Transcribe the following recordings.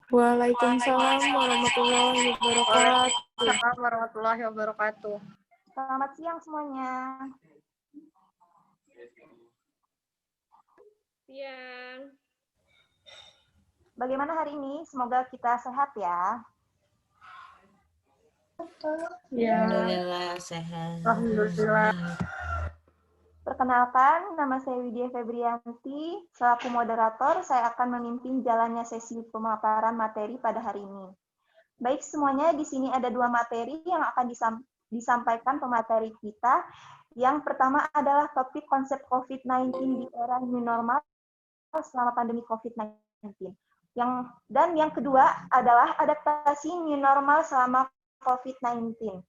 Waalaikumsalam warahmatullahi wabarakatuh. Waalaikumsalam warahmatullahi wabarakatuh. Selamat siang semuanya. Siang. Bagaimana hari ini? Semoga kita sehat ya. Ya. Alhamdulillah sehat. Alhamdulillah. Perkenalkan, nama saya Widya Febrianti. Selaku moderator, saya akan memimpin jalannya sesi pemaparan materi pada hari ini. Baik semuanya, di sini ada dua materi yang akan disampaikan pemateri kita. Yang pertama adalah topik konsep COVID-19 di era new normal selama pandemi COVID-19. Yang kedua adalah adaptasi new normal selama COVID-19.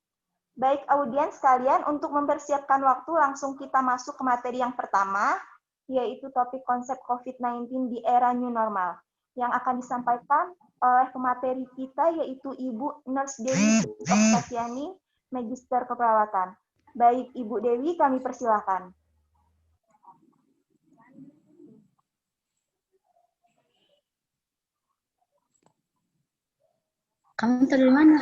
Baik audiens sekalian, untuk mempersiapkan waktu langsung kita masuk ke materi yang pertama, yaitu topik konsep COVID-19 di era new normal. Yang akan disampaikan oleh pemateri kita yaitu Ibu Nurse Dewi Oktaviani, Magister Keperawatan. Baik Ibu Dewi, kami persilahkan. Kamu dari mana?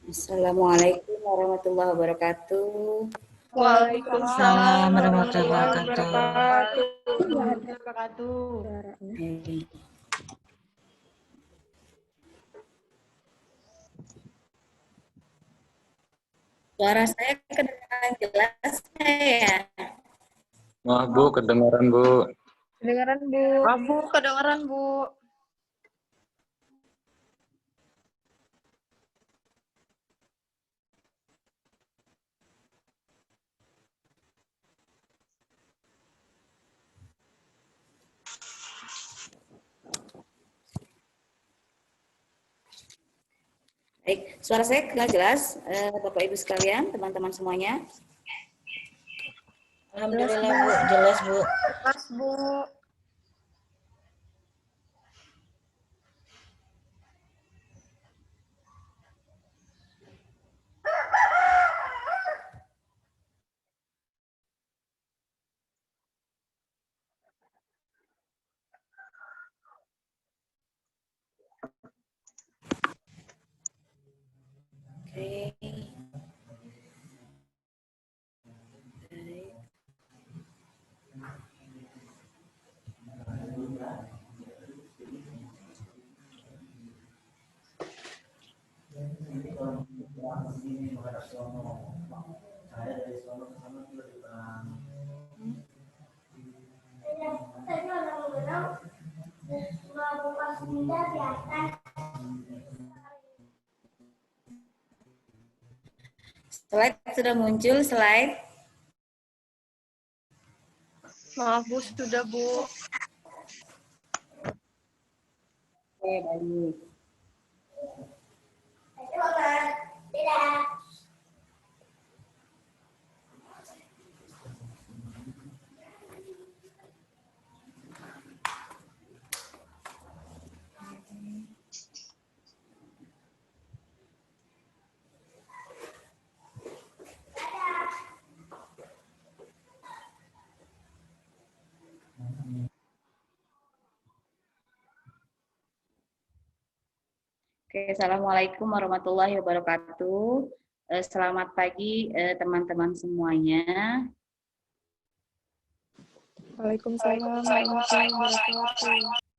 Assalamualaikum warahmatullahi wabarakatuh. Waalaikumsalam warahmatullahi wabarakatuh. Suara saya kedengaran jelas ya? Wah, Bu, kedengaran, Bu. Kedengaran, Bu. Bu, kedengeran, Bu. Baik, suara saya kedengaran jelas, Bapak Ibu sekalian, teman-teman semuanya. Alhamdulillah, Bu, jelas, Bu. Pas, Bu. Oke. Baik. Slide sudah muncul, slide. Maaf, Bu, sudah, Bu. Oke, baik. Oke, Assalamualaikum warahmatullahi wabarakatuh. Selamat pagi teman-teman semuanya. Waalaikumsalam warahmatullahi wabarakatuh.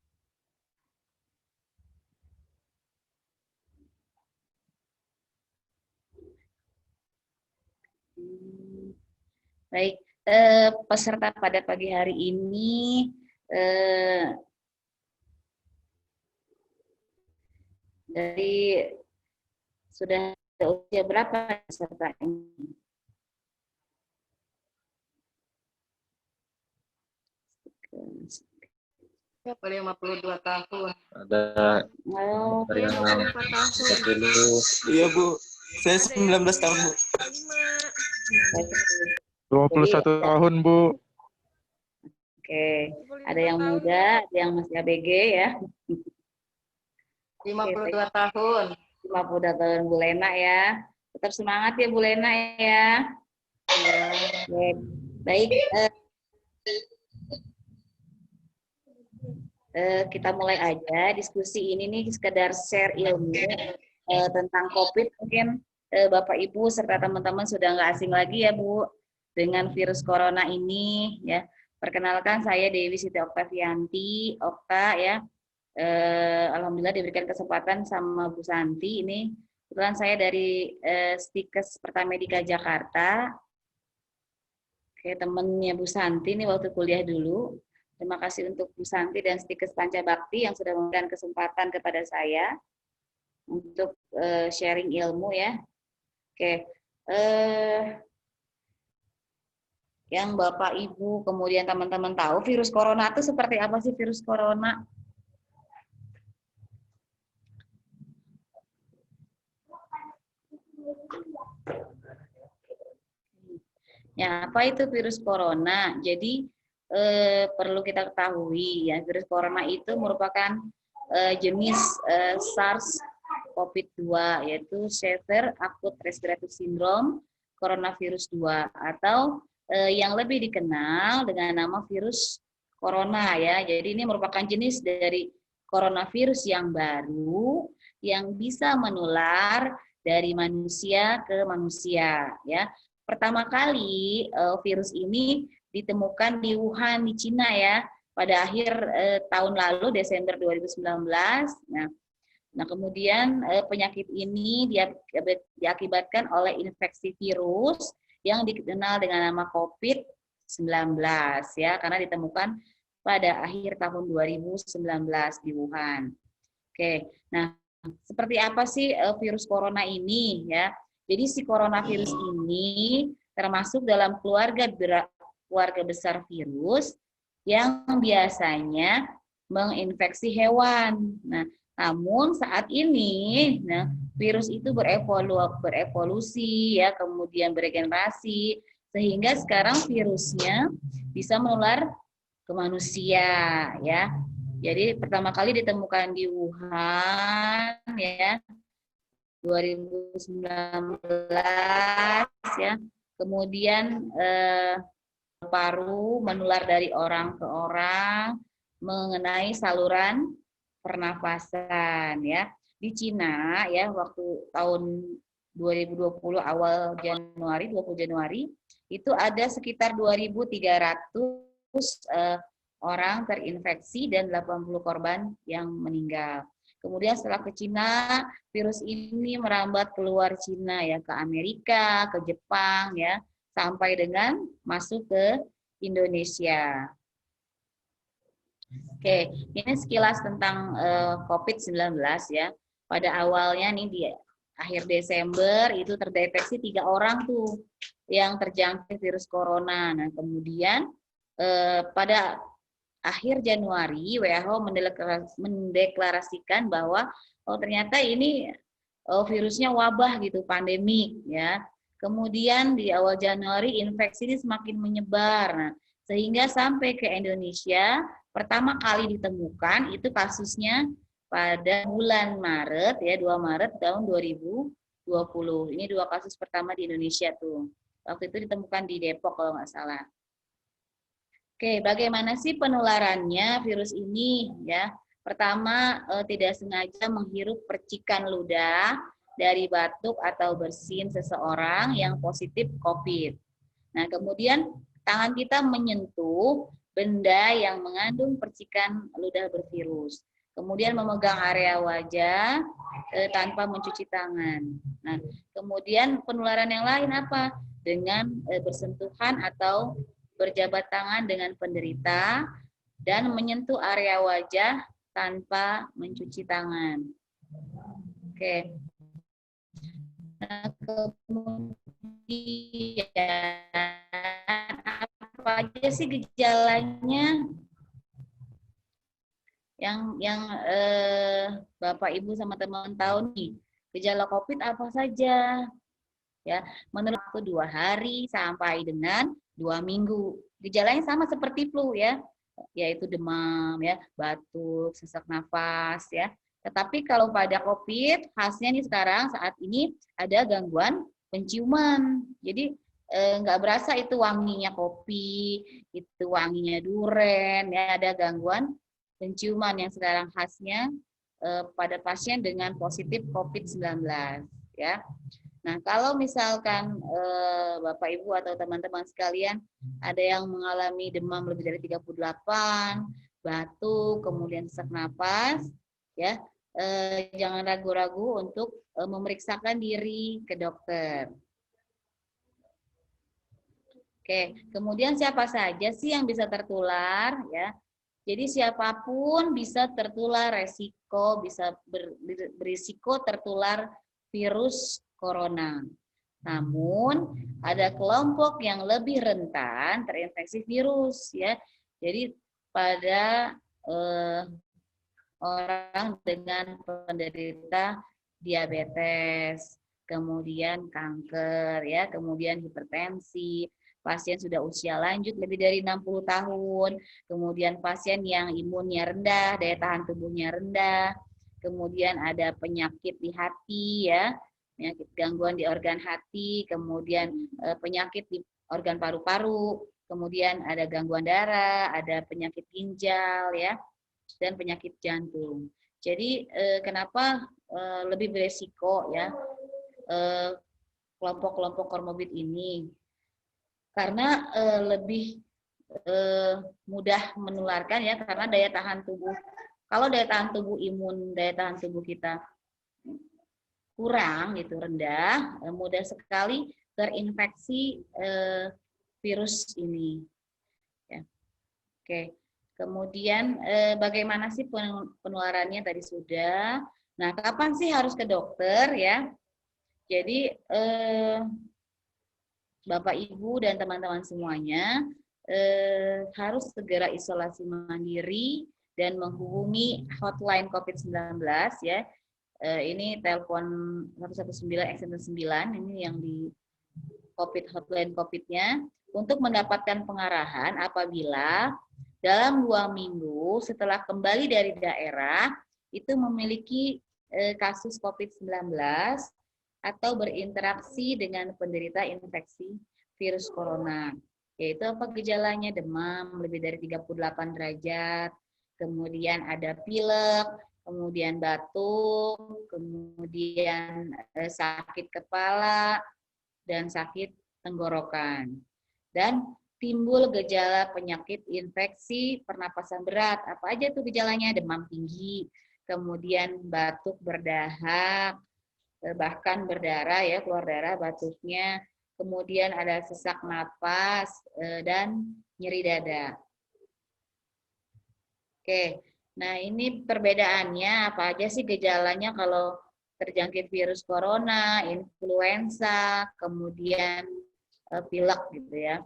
Baik, peserta pada pagi hari ini dari sudah usia berapa peserta ini? Siapa 52 tahun? Ada Oh, yang 24 tahun. 40. Iya Bu, saya 19 tahun Bu. 21 tahun, Bu. oke. Ada yang muda, ada yang masih ABG ya. 52 tahun. 50 tahun Bu Lena ya. Tetap semangat ya Bu Lena ya. Oke. Baik, kita mulai aja diskusi ini nih, sekedar share ilmu tentang COVID. Mungkin Bapak Ibu serta teman-teman sudah nggak asing lagi ya Bu dengan virus corona ini ya. Perkenalkan, saya Dewi Siti Oktavianti, Okta ya. Alhamdulillah diberikan kesempatan sama Bu Santi ini. Kebetulan saya dari Stikes Pertamedika Jakarta. Oke, temennya Bu Santi nih waktu kuliah dulu. Terima kasih untuk Bu Santi dan Stikes Pancabakti yang sudah memberikan kesempatan kepada saya untuk sharing ilmu ya. Oke, yang Bapak Ibu kemudian teman-teman tahu virus corona itu seperti apa sih virus corona? Ya, apa itu virus corona? Jadi perlu kita ketahui ya, virus corona itu merupakan jenis SARS-CoV-2, yaitu Severe Acute Respiratory Syndrome Coronavirus 2 atau yang lebih dikenal dengan nama virus corona ya. Jadi ini merupakan jenis dari coronavirus yang baru yang bisa menular dari manusia ke manusia ya. Pertama kali virus ini ditemukan di Wuhan di Cina ya pada akhir tahun lalu Desember 2019. Nah kemudian penyakit ini diakibatkan oleh infeksi virus yang dikenal dengan nama COVID-19 ya, karena ditemukan pada akhir tahun 2019 di Wuhan. Oke, nah seperti apa sih virus corona ini ya? Jadi si coronavirus ini termasuk dalam keluarga besar virus yang biasanya menginfeksi hewan. Nah, namun saat ini, virus itu berevolusi ya, kemudian beregenerasi sehingga sekarang virusnya bisa menular ke manusia ya. Jadi pertama kali ditemukan di Wuhan ya 2019 ya. Kemudian paru menular dari orang ke orang mengenai saluran pernafasan ya. Di Cina ya waktu tahun 2020 awal Januari 20 Januari itu ada sekitar 2.300 orang terinfeksi dan 80 korban yang meninggal. Kemudian setelah ke Cina, virus ini merambat keluar Cina ya ke Amerika, ke Jepang ya, sampai dengan masuk ke Indonesia. Oke, ini sekilas tentang COVID-19 ya. Pada awalnya nih di akhir Desember itu terdeteksi 3 orang tuh yang terjangkit virus corona. Nah, kemudian pada akhir Januari WHO mendeklarasikan bahwa ternyata ini virusnya wabah gitu, pandemik ya. Kemudian di awal Januari infeksi ini semakin menyebar. Nah, sehingga sampai ke Indonesia pertama kali ditemukan itu kasusnya pada bulan Maret ya, 2 Maret tahun 2020. Ini 2 kasus pertama di Indonesia tuh. Waktu itu ditemukan di Depok kalau nggak salah. Oke, bagaimana sih penularannya virus ini ya? Pertama, tidak sengaja menghirup percikan ludah dari batuk atau bersin seseorang yang positif COVID. Nah, kemudian tangan kita menyentuh benda yang mengandung percikan ludah bervirus. Kemudian memegang area wajah tanpa mencuci tangan. Nah, kemudian penularan yang lain apa? dengan bersentuhan atau berjabat tangan dengan penderita dan menyentuh area wajah tanpa mencuci tangan. Oke. Nah, kemudian apa aja sih gejalanya yang Bapak Ibu sama teman tahu nih, gejala COVID apa saja? Ya, menurut aku 2 hari sampai dengan 2 minggu. Gejalanya sama seperti flu ya, yaitu demam ya, batuk, sesak nafas ya. Tetapi kalau pada COVID, khasnya nih sekarang saat ini ada gangguan penciuman. Jadi nggak berasa itu wanginya kopi, itu wanginya duren ya, ada gangguan penciuman yang sekarang khasnya pada pasien dengan positif COVID-19 ya. Nah, kalau misalkan Bapak Ibu atau teman-teman sekalian ada yang mengalami demam lebih dari 38, batuk, kemudian sesak napas, ya jangan ragu-ragu untuk memeriksakan diri ke dokter. Oke, kemudian siapa saja sih yang bisa tertular ya? Jadi siapapun bisa tertular, bisa berisiko tertular virus corona. Namun ada kelompok yang lebih rentan terinfeksi virus ya. Jadi pada orang dengan penderita diabetes, kemudian kanker ya, kemudian hipertensi, pasien sudah usia lanjut lebih dari 60 tahun, kemudian pasien yang imunnya rendah, daya tahan tubuhnya rendah, kemudian ada penyakit di hati ya, penyakit gangguan di organ hati, kemudian penyakit di organ paru-paru, kemudian ada gangguan darah, ada penyakit ginjal ya, dan penyakit jantung. Jadi kenapa lebih beresiko ya kelompok-kelompok komorbid ini? Karena lebih mudah menularkan ya, karena daya tahan tubuh. Kalau daya tahan tubuh imun, daya tahan tubuh kita kurang gitu, rendah, mudah sekali terinfeksi virus ini. Ya. Oke. Kemudian bagaimana sih penularannya tadi sudah. Nah, kapan sih harus ke dokter ya? Jadi Bapak Ibu dan teman-teman semuanya harus segera isolasi mandiri dan menghubungi hotline COVID-19 ya. Ini telepon 119 extension 9 ini yang di COVID hotline COVID-nya untuk mendapatkan pengarahan apabila dalam 2 minggu setelah kembali dari daerah itu memiliki kasus COVID-19 atau berinteraksi dengan penderita infeksi virus corona. Yaitu apa gejalanya? Demam lebih dari 38 derajat, kemudian ada pilek, kemudian batuk, kemudian sakit kepala, dan sakit tenggorokan. Dan timbul gejala penyakit infeksi pernapasan berat. Apa aja tuh gejalanya? Demam tinggi, kemudian batuk berdahak, bahkan berdarah ya, keluar darah batuknya, kemudian ada sesak napas dan nyeri dada. Oke, nah ini perbedaannya apa aja sih gejalanya kalau terjangkit virus corona, influenza, kemudian pilek gitu ya.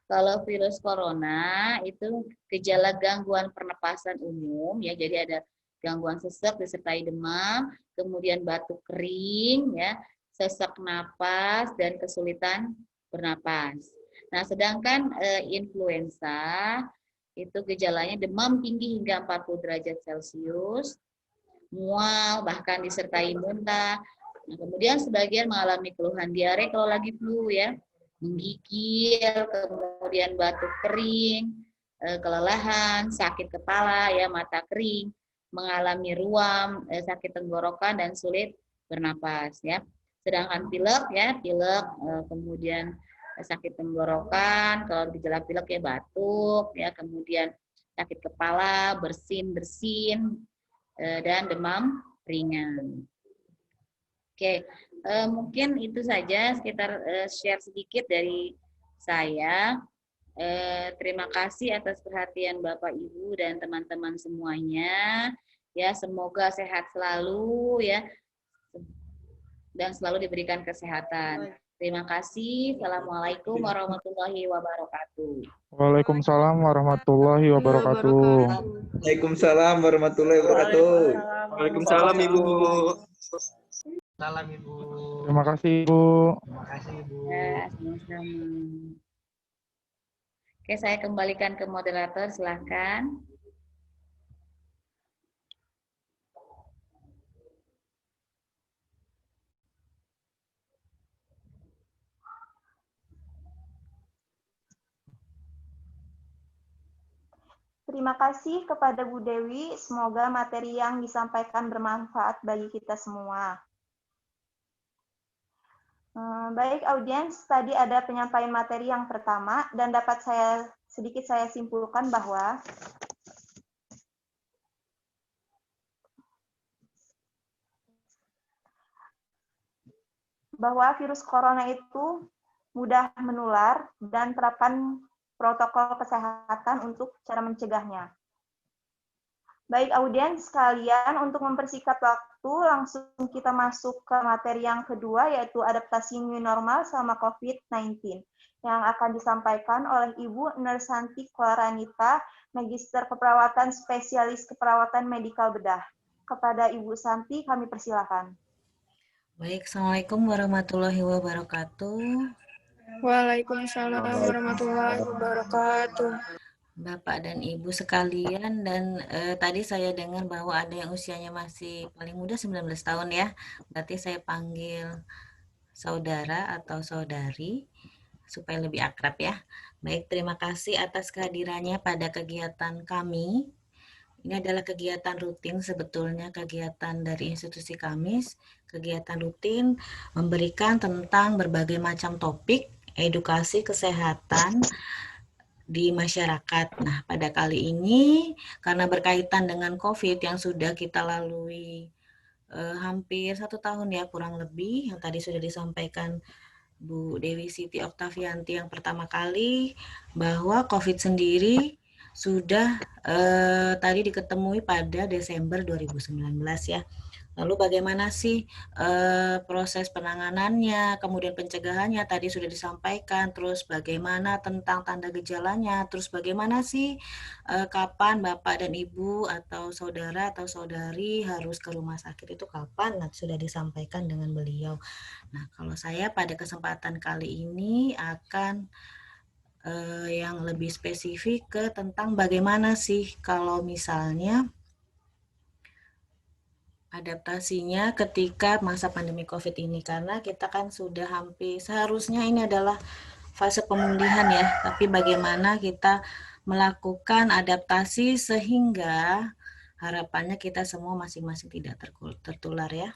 Kalau virus corona itu gejala gangguan pernapasan umum ya, jadi ada gangguan sesak disertai demam, kemudian batuk kering ya, sesak napas dan kesulitan bernapas. Nah, sedangkan influenza itu gejalanya demam tinggi hingga 40 derajat Celcius, mual bahkan disertai muntah. Nah, kemudian sebagian mengalami keluhan diare kalau lagi flu ya, menggigil, kemudian batuk kering, kelelahan, sakit kepala ya, mata kering, mengalami ruam, sakit tenggorokan dan sulit bernapas ya. Sedangkan pilek ya, pilek kemudian sakit tenggorokan, kalau gejala pilek ya batuk ya, kemudian sakit kepala, bersin-bersin dan demam ringan. Oke, Mungkin itu saja sekitar share sedikit dari saya. Terima kasih atas perhatian Bapak Ibu dan teman-teman semuanya. Ya, semoga sehat selalu ya dan selalu diberikan kesehatan. Terima kasih. Assalamualaikum warahmatullahi wabarakatuh. Waalaikumsalam warahmatullahi wabarakatuh. Waalaikumsalam warahmatullahi wabarakatuh. Waalaikumsalam Ibu. Terima kasih Ibu. Ya, sama-sama. Oke, saya kembalikan ke moderator, silahkan. Terima kasih kepada Bu Dewi. Semoga materi yang disampaikan bermanfaat bagi kita semua. Baik audiens, tadi ada penyampaian materi yang pertama dan dapat sedikit saya simpulkan bahwa virus corona itu mudah menular dan terapkan protokol kesehatan untuk cara mencegahnya. Baik audiens sekalian, untuk mempersingkat waktu, langsung kita masuk ke materi yang kedua, yaitu adaptasi new normal selama COVID-19, yang akan disampaikan oleh Ibu Nersanti Klaranita, Magister Keperawatan Spesialis Keperawatan Medikal Bedah. Kepada Ibu Santi, kami persilakan. Baik, Assalamualaikum warahmatullahi wabarakatuh. Waalaikumsalam warahmatullahi wabarakatuh. Bapak dan Ibu sekalian, dan tadi saya dengar bahwa ada yang usianya masih paling muda 19 tahun ya. Berarti saya panggil saudara atau saudari supaya lebih akrab ya. Baik, terima kasih atas kehadirannya pada kegiatan kami. Ini adalah kegiatan rutin sebetulnya, kegiatan dari institusi Kamis, kegiatan rutin memberikan tentang berbagai macam topik edukasi kesehatan di masyarakat. Nah, pada kali ini karena berkaitan dengan COVID yang sudah kita lalui hampir 1 tahun ya kurang lebih, yang tadi sudah disampaikan Bu Dewi Siti Oktavianti yang pertama kali, bahwa COVID sendiri sudah tadi diketemui pada Desember 2019 ya. Lalu bagaimana sih proses penanganannya, kemudian pencegahannya tadi sudah disampaikan, terus bagaimana tentang tanda gejalanya, terus bagaimana sih kapan Bapak dan Ibu atau saudara atau saudari harus ke rumah sakit itu kapan, nah, sudah disampaikan dengan beliau. Nah, kalau saya pada kesempatan kali ini akan yang lebih spesifik ke tentang bagaimana sih kalau misalnya adaptasinya ketika masa pandemi COVID ini, karena kita kan sudah hampir, seharusnya ini adalah fase pemulihan ya, tapi bagaimana kita melakukan adaptasi sehingga harapannya kita semua masing-masing tidak tertular ya.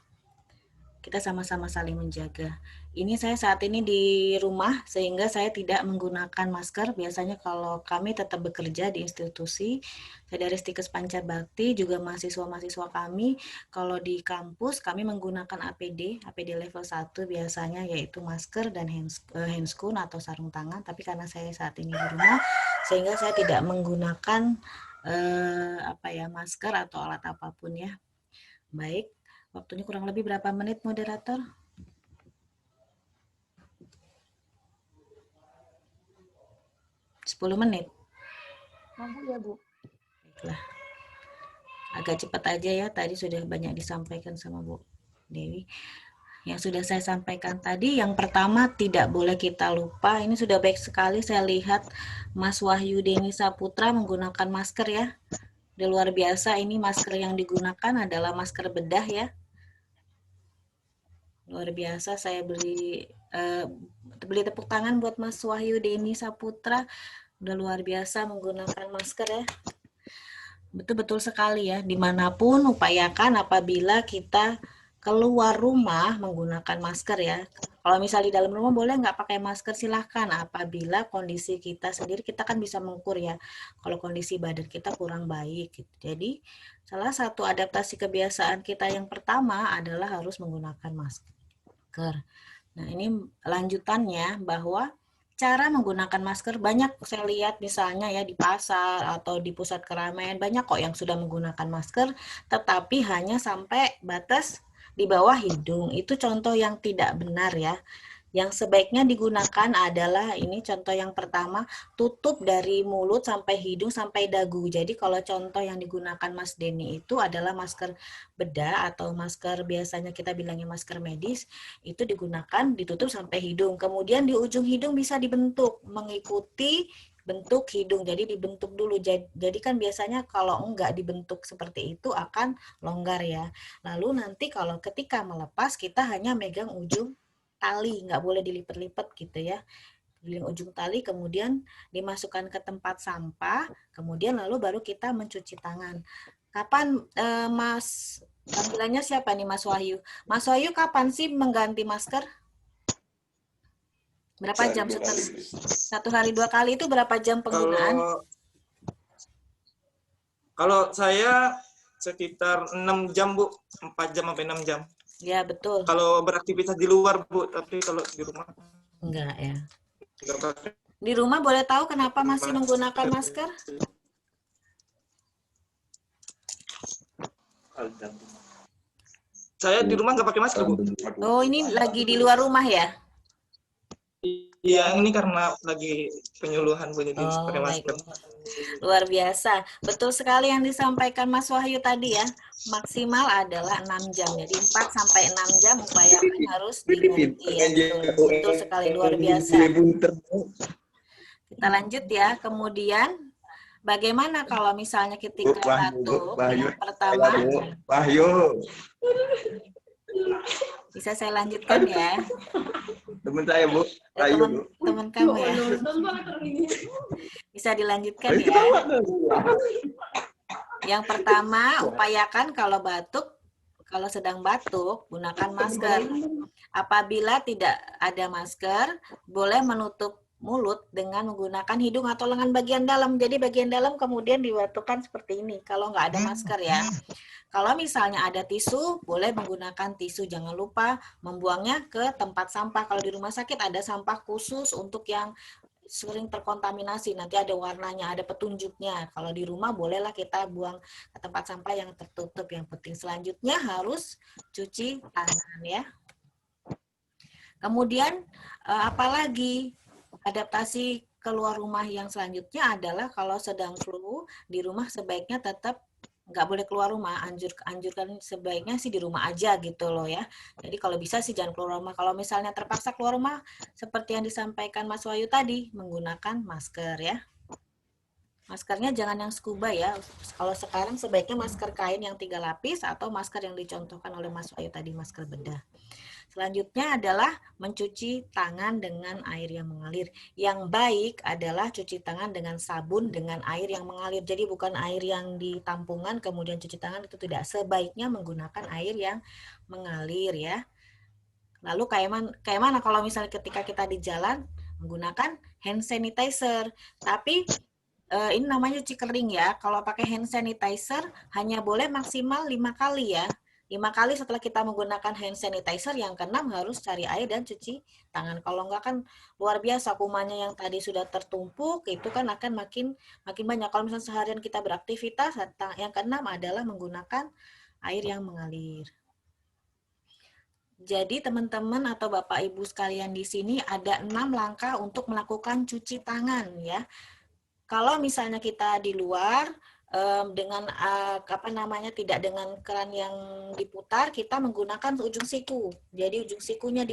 Kita sama-sama saling menjaga. Ini saya saat ini di rumah sehingga saya tidak menggunakan masker. Biasanya kalau kami tetap bekerja di institusi, saya dari Stikes Pancar Bakti, juga mahasiswa-mahasiswa kami, kalau di kampus kami menggunakan APD level 1 biasanya, yaitu masker dan handscoon atau sarung tangan. Tapi karena saya saat ini di rumah, sehingga saya tidak menggunakan masker atau alat apapun ya. Baik. Waktunya kurang lebih berapa menit, moderator? 10 menit. Mampu ya, Bu? Baiklah. Agak cepat aja ya, tadi sudah banyak disampaikan sama Bu Dewi. Yang sudah saya sampaikan tadi, yang pertama tidak boleh kita lupa, ini sudah baik sekali saya lihat Mas Wahyu Deni Saputra menggunakan masker ya. Udah luar biasa, ini masker yang digunakan adalah masker bedah ya. Luar biasa, saya beri tepuk tangan buat Mas Wahyu Deni Saputra, udah luar biasa menggunakan masker ya. Betul-betul sekali ya, dimanapun upayakan apabila kita keluar rumah menggunakan masker ya. Kalau misalnya di dalam rumah boleh nggak pakai masker, silahkan. Apabila kondisi kita sendiri, kita kan bisa mengukur ya, kalau kondisi badan kita kurang baik gitu. Jadi salah satu adaptasi kebiasaan kita yang pertama adalah harus menggunakan masker. masker. Nah, ini lanjutannya bahwa cara menggunakan masker banyak saya lihat misalnya ya di pasar atau di pusat keramaian banyak kok yang sudah menggunakan masker tetapi hanya sampai batas di bawah hidung. Itu contoh yang tidak benar ya. Yang sebaiknya digunakan adalah ini contoh yang pertama, tutup dari mulut sampai hidung sampai dagu. Jadi kalau contoh yang digunakan Mas Denny itu adalah masker bedah atau masker biasanya kita bilangnya masker medis, itu digunakan ditutup sampai hidung. Kemudian di ujung hidung bisa dibentuk mengikuti bentuk hidung. Jadi dibentuk dulu. Jadi kan biasanya kalau enggak dibentuk seperti itu akan longgar ya. Lalu nanti kalau ketika melepas kita hanya megang ujung tali, nggak boleh dilipat-lipat gitu ya. Di ujung tali kemudian dimasukkan ke tempat sampah, kemudian lalu baru kita mencuci tangan. Kapan Mas, panggilannya siapa nih Mas Wahyu? Mas Wahyu kapan sih mengganti masker? Berapa jam setelah? 1 hari 2 kali itu berapa jam penggunaan? Kalau saya sekitar 6 jam, Bu. 4 jam sampai 6 jam. Ya, betul. Kalau beraktivitas di luar, Bu, tapi kalau di rumah enggak ya. Enggak pakai. Di rumah boleh tahu kenapa masih menggunakan masker? Saya di rumah nggak pakai masker, Bu. Oh, ini lagi di luar rumah ya? Iya, ini karena lagi penyuluhan, Bu, jadi pakai masker. Luar biasa. Betul sekali yang disampaikan Mas Wahyu tadi ya. Maksimal adalah 6 jam. Jadi 4 sampai 6 jam upayakan harus diganti ya. Betul sekali, luar biasa. Kita lanjut ya. Kemudian bagaimana kalau misalnya ketika batuk? Yang pertama, bisa saya lanjutkan ya. Teman saya, Bu. Teman kamu ya. Bisa dilanjutkan ya. Yang pertama, upayakan kalau sedang batuk, gunakan masker. Apabila tidak ada masker, boleh menutup mulut dengan menggunakan hidung atau lengan bagian dalam. Jadi bagian dalam kemudian dibatukkan seperti ini, kalau nggak ada masker ya. Kalau misalnya ada tisu, boleh menggunakan tisu. Jangan lupa membuangnya ke tempat sampah. Kalau di rumah sakit ada sampah khusus untuk yang sering terkontaminasi. Nanti ada warnanya, ada petunjuknya. Kalau di rumah bolehlah kita buang ke tempat sampah yang tertutup. Yang penting selanjutnya harus cuci tangan ya. Kemudian apalagi adaptasi keluar rumah yang selanjutnya adalah kalau sedang flu, di rumah sebaiknya tetap nggak boleh keluar rumah, anjurkan sebaiknya sih di rumah aja gitu loh ya. Jadi kalau bisa sih jangan keluar rumah. Kalau misalnya terpaksa keluar rumah, seperti yang disampaikan Mas Wahyu tadi, menggunakan masker ya. Maskernya jangan yang scuba ya. Kalau sekarang sebaiknya masker kain yang 3 lapis atau masker yang dicontohkan oleh Mas Wahyu tadi, masker bedah. Selanjutnya adalah mencuci tangan dengan air yang mengalir. Yang baik adalah cuci tangan dengan sabun dengan air yang mengalir. Jadi bukan air yang di tampungan kemudian cuci tangan, itu tidak. Sebaiknya menggunakan air yang mengalir ya. Lalu kayak mana kalau misalnya ketika kita di jalan menggunakan hand sanitizer. Tapi ini namanya cuci kering ya. Kalau pakai hand sanitizer hanya boleh maksimal 5 kali ya. 5 kali setelah kita menggunakan hand sanitizer, yang keenam harus cari air dan cuci tangan. Kalau enggak kan luar biasa kumannya yang tadi sudah tertumpuk, itu kan akan makin banyak. Kalau misalnya seharian kita beraktivitas, yang keenam adalah menggunakan air yang mengalir. Jadi teman-teman atau Bapak Ibu sekalian di sini ada 6 langkah untuk melakukan cuci tangan ya. Kalau misalnya kita di luar, dengan tidak dengan keran yang diputar, kita menggunakan ujung siku. Jadi ujung sikunya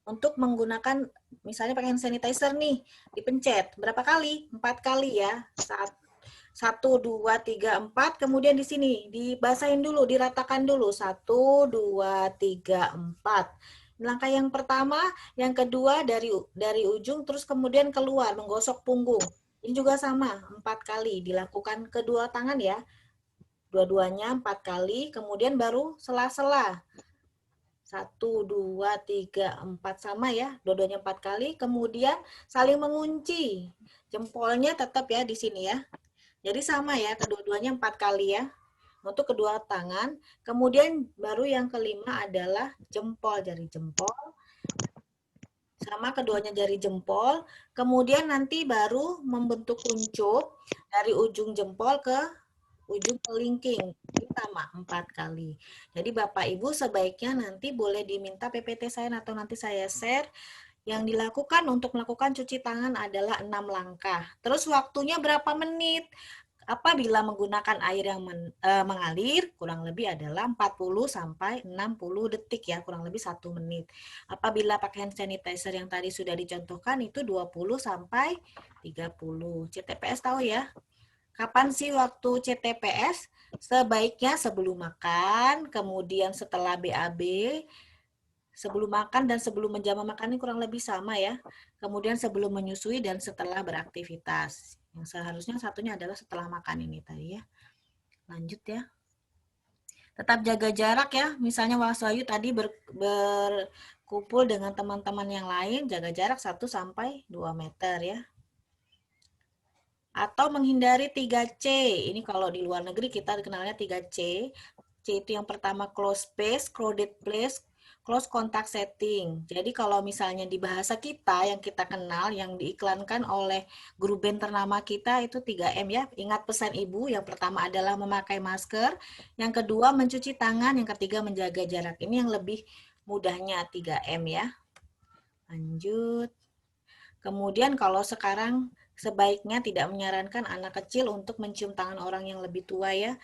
untuk menggunakan misalnya pakai hand sanitizer nih, dipencet berapa kali? 4 kali ya. 1 2 3 4, kemudian di sini dibasahin dulu, diratakan dulu 1 2 3 4. Langkah yang pertama, yang kedua dari ujung terus kemudian keluar menggosok punggung. Ini juga sama, 4 kali dilakukan kedua tangan ya. Dua-duanya 4 kali, kemudian baru sela-sela. 1, 2, 3, 4 sama ya, dua-duanya 4 kali, kemudian saling mengunci. Jempolnya tetap ya di sini ya. Jadi sama ya, kedua-duanya 4 kali ya. Untuk kedua tangan, kemudian baru yang kelima adalah jempol, jari jempol. sama keduanya jari jempol, kemudian nanti baru membentuk kuncup dari ujung jempol ke ujung kelingking. Ini sama 4 kali. Jadi Bapak Ibu sebaiknya nanti boleh diminta PPT saya atau nanti saya share. Yang dilakukan untuk melakukan cuci tangan adalah 6 langkah. Terus waktunya berapa menit? Apabila menggunakan air yang mengalir, kurang lebih adalah 40 sampai 60 detik ya, kurang lebih 1 menit. Apabila pakai hand sanitizer yang tadi sudah dicontohkan itu 20 sampai 30. CTPS tahu ya? Kapan sih waktu CTPS? Sebaiknya sebelum makan, kemudian setelah BAB, sebelum makan dan sebelum menjamu makan ini kurang lebih sama ya. Kemudian sebelum menyusui dan setelah beraktivitas. Yang seharusnya satunya adalah setelah makan ini tadi ya. Lanjut ya. Tetap jaga jarak ya. Misalnya Mas Wahyu tadi berkumpul dengan teman-teman yang lain, jaga jarak 1 sampai 2 meter ya. Atau menghindari 3C. Ini kalau di luar negeri kita kenalnya 3C. C itu yang pertama close space, crowded place, close contact setting. Jadi kalau misalnya di bahasa kita yang kita kenal, yang diiklankan oleh guru band ternama kita itu 3M ya. Ingat pesan ibu, yang pertama adalah memakai masker, yang kedua mencuci tangan, yang ketiga menjaga jarak. Ini yang lebih mudahnya 3M ya. Lanjut. Kemudian kalau sekarang sebaiknya tidak menyarankan anak kecil untuk mencium tangan orang yang lebih tua ya.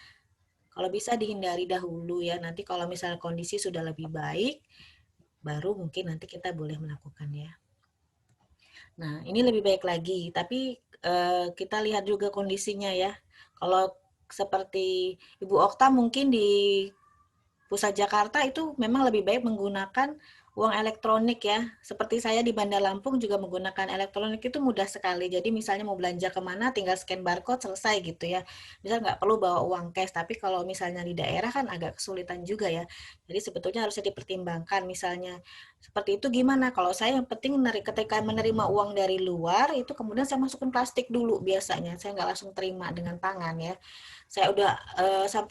Kalau bisa dihindari dahulu ya. Nanti kalau misalnya kondisi sudah lebih baik, baru mungkin nanti kita boleh melakukan ya. Nah, ini lebih baik lagi. Tapi kita lihat juga kondisinya ya. Kalau seperti Ibu Okta mungkin di pusat Jakarta itu memang lebih baik menggunakan uang elektronik ya. Seperti saya di Bandar Lampung juga menggunakan elektronik itu mudah sekali. Jadi misalnya mau belanja kemana tinggal scan barcode selesai gitu ya. Misal nggak perlu bawa uang cash. Tapi kalau misalnya di daerah kan agak kesulitan juga ya. Jadi sebetulnya harusnya dipertimbangkan. Misalnya seperti itu gimana? Kalau saya yang penting ketika menerima uang dari luar itu kemudian saya masukin plastik dulu biasanya. Saya nggak langsung terima dengan tangan ya. Saya udah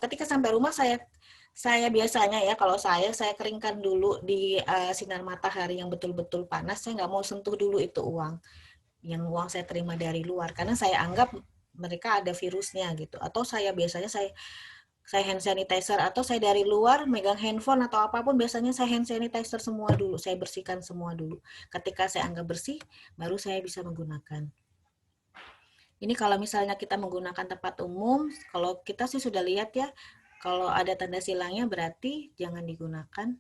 ketika sampai rumah saya biasanya ya kalau saya keringkan dulu di sinar matahari yang betul-betul panas. Saya nggak mau sentuh dulu itu uang saya terima dari luar karena saya anggap mereka ada virusnya gitu. Atau saya biasanya saya hand sanitizer atau saya dari luar megang handphone atau apapun biasanya saya hand sanitizer semua dulu. Saya bersihkan semua dulu. Ketika saya anggap bersih baru saya bisa menggunakan. Ini kalau misalnya kita menggunakan tempat umum, kalau kita sih sudah lihat ya. Kalau ada tanda silangnya berarti jangan digunakan.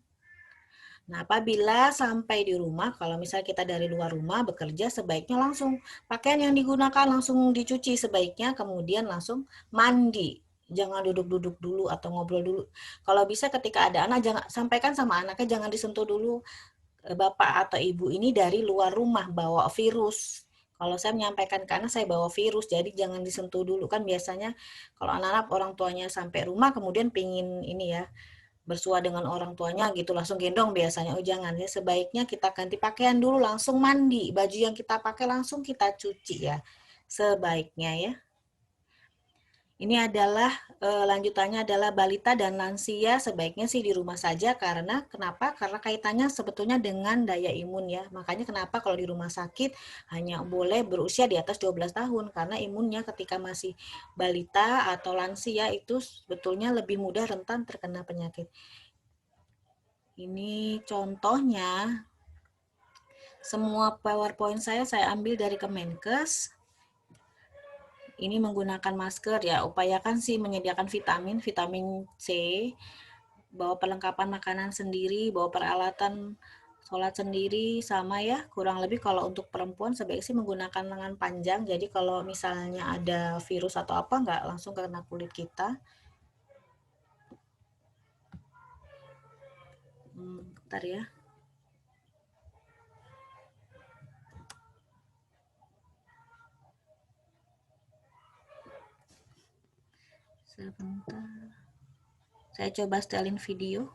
Nah, apabila sampai di rumah, kalau misalnya kita dari luar rumah bekerja, sebaiknya langsung pakaian yang digunakan langsung dicuci sebaiknya, kemudian langsung mandi. Jangan duduk-duduk dulu atau ngobrol dulu. Kalau bisa ketika ada anak, jangan sampaikan sama anaknya jangan disentuh dulu bapak atau ibu ini dari luar rumah bawa virus. Kalau saya menyampaikan karena saya bawa virus, jadi jangan disentuh dulu. Kan biasanya kalau anak-anak orang tuanya sampai rumah kemudian pingin ini ya, bersua dengan orang tuanya gitu, langsung gendong biasanya. Oh jangan ya, sebaiknya kita ganti pakaian dulu, langsung mandi. Baju yang kita pakai langsung kita cuci ya, sebaiknya ya. Ini adalah lanjutannya adalah balita dan lansia sebaiknya sih di rumah saja karena kenapa? Karena kaitannya sebetulnya dengan daya imun ya. Makanya kenapa kalau di rumah sakit hanya boleh berusia di atas 12 tahun karena imunnya ketika masih balita atau lansia itu sebetulnya lebih mudah rentan terkena penyakit. Ini contohnya semua PowerPoint saya ambil dari Kemenkes. Ini menggunakan masker ya, upayakan sih menyediakan vitamin C, bawa perlengkapan makanan sendiri, bawa peralatan sholat sendiri, sama ya, kurang lebih kalau untuk perempuan sebaiknya sih menggunakan lengan panjang, jadi kalau misalnya ada virus atau apa, nggak langsung kena kulit kita. Bentar ya. Sebentar. Saya coba setelin video.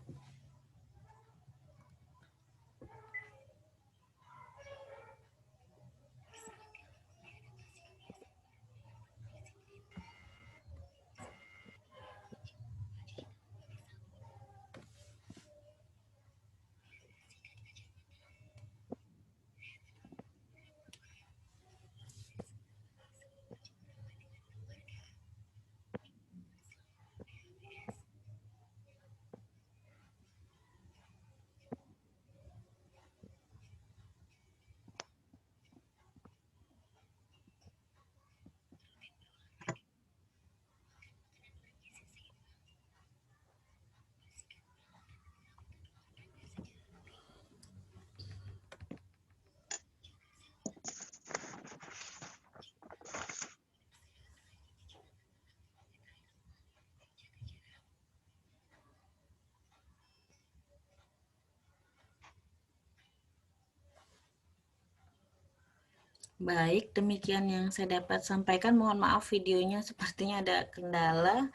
Baik, demikian yang saya dapat sampaikan. Mohon maaf videonya sepertinya ada kendala.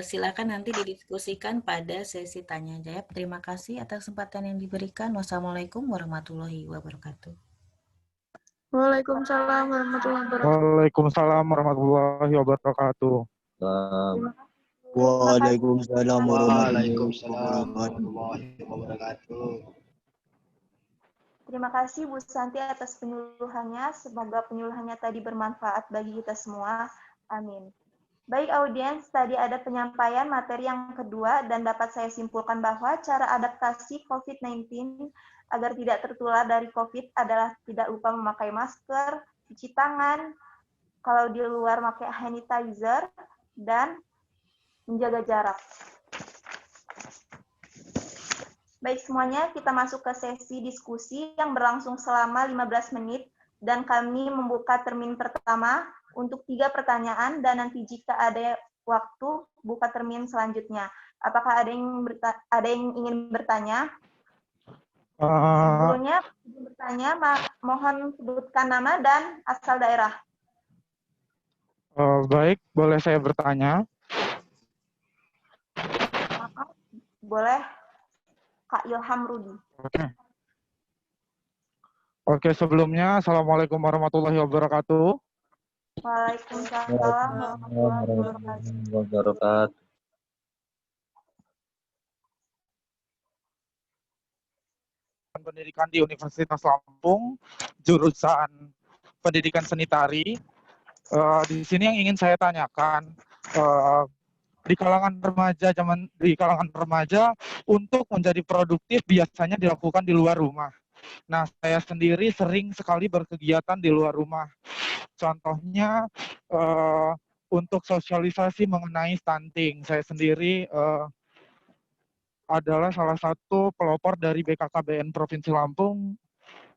Silakan nanti didiskusikan pada sesi tanya jawab. Terima kasih atas kesempatan yang diberikan. Wassalamualaikum warahmatullahi wabarakatuh. Waalaikumsalam warahmatullahi wabarakatuh. Waalaikumsalam warahmatullahi wabarakatuh. Waalaikumsalam Waalaikumsalam warahmatullahi wabarakatuh. Terima kasih Bu Santi atas penyuluhannya. Semoga penyuluhannya tadi bermanfaat bagi kita semua. Amin. Baik audiens, tadi ada penyampaian materi yang kedua dan dapat saya simpulkan bahwa cara adaptasi COVID-19 agar tidak tertular dari COVID adalah tidak lupa memakai masker, cuci tangan, kalau di luar pakai hand sanitizer, dan menjaga jarak. Baik semuanya, kita masuk ke sesi diskusi yang berlangsung selama 15 menit dan kami membuka termin pertama untuk 3 pertanyaan dan nanti jika ada waktu buka termin selanjutnya. Apakah ada yang ingin bertanya? Sebelumnya bertanya, mohon sebutkan nama dan asal daerah. Baik, boleh saya bertanya? Boleh, Kak Ilham Rudi. Oke, sebelumnya Assalamualaikum warahmatullahi wabarakatuh. Waalaikumsalam warahmatullahi wabarakatuh. Pendidikan di Universitas Lampung, jurusan Pendidikan Sanitari. Di sini yang ingin saya tanyakan, di kalangan remaja untuk menjadi produktif biasanya dilakukan di luar rumah. Nah, saya sendiri sering sekali berkegiatan di luar rumah. Contohnya untuk sosialisasi mengenai stunting. Saya sendiri adalah salah satu pelopor dari BKKBN Provinsi Lampung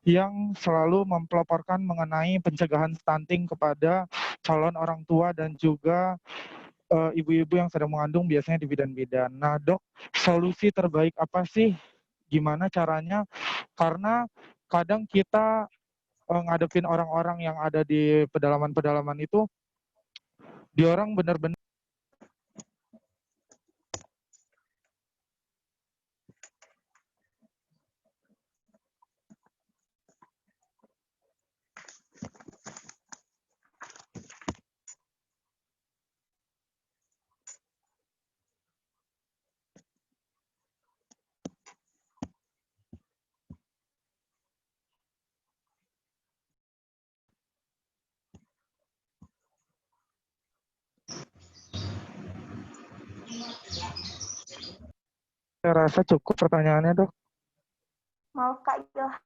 yang selalu mempeloporkan mengenai pencegahan stunting kepada calon orang tua dan juga ibu-ibu yang sedang mengandung biasanya di bidan-bidan. Nah, Dok, solusi terbaik apa sih? Gimana caranya? Karena kadang kita ngadepin orang-orang yang ada di pedalaman-pedalaman itu, dia orang benar-benar saya rasa cukup pertanyaannya, Dok. Mau Kak Ilham.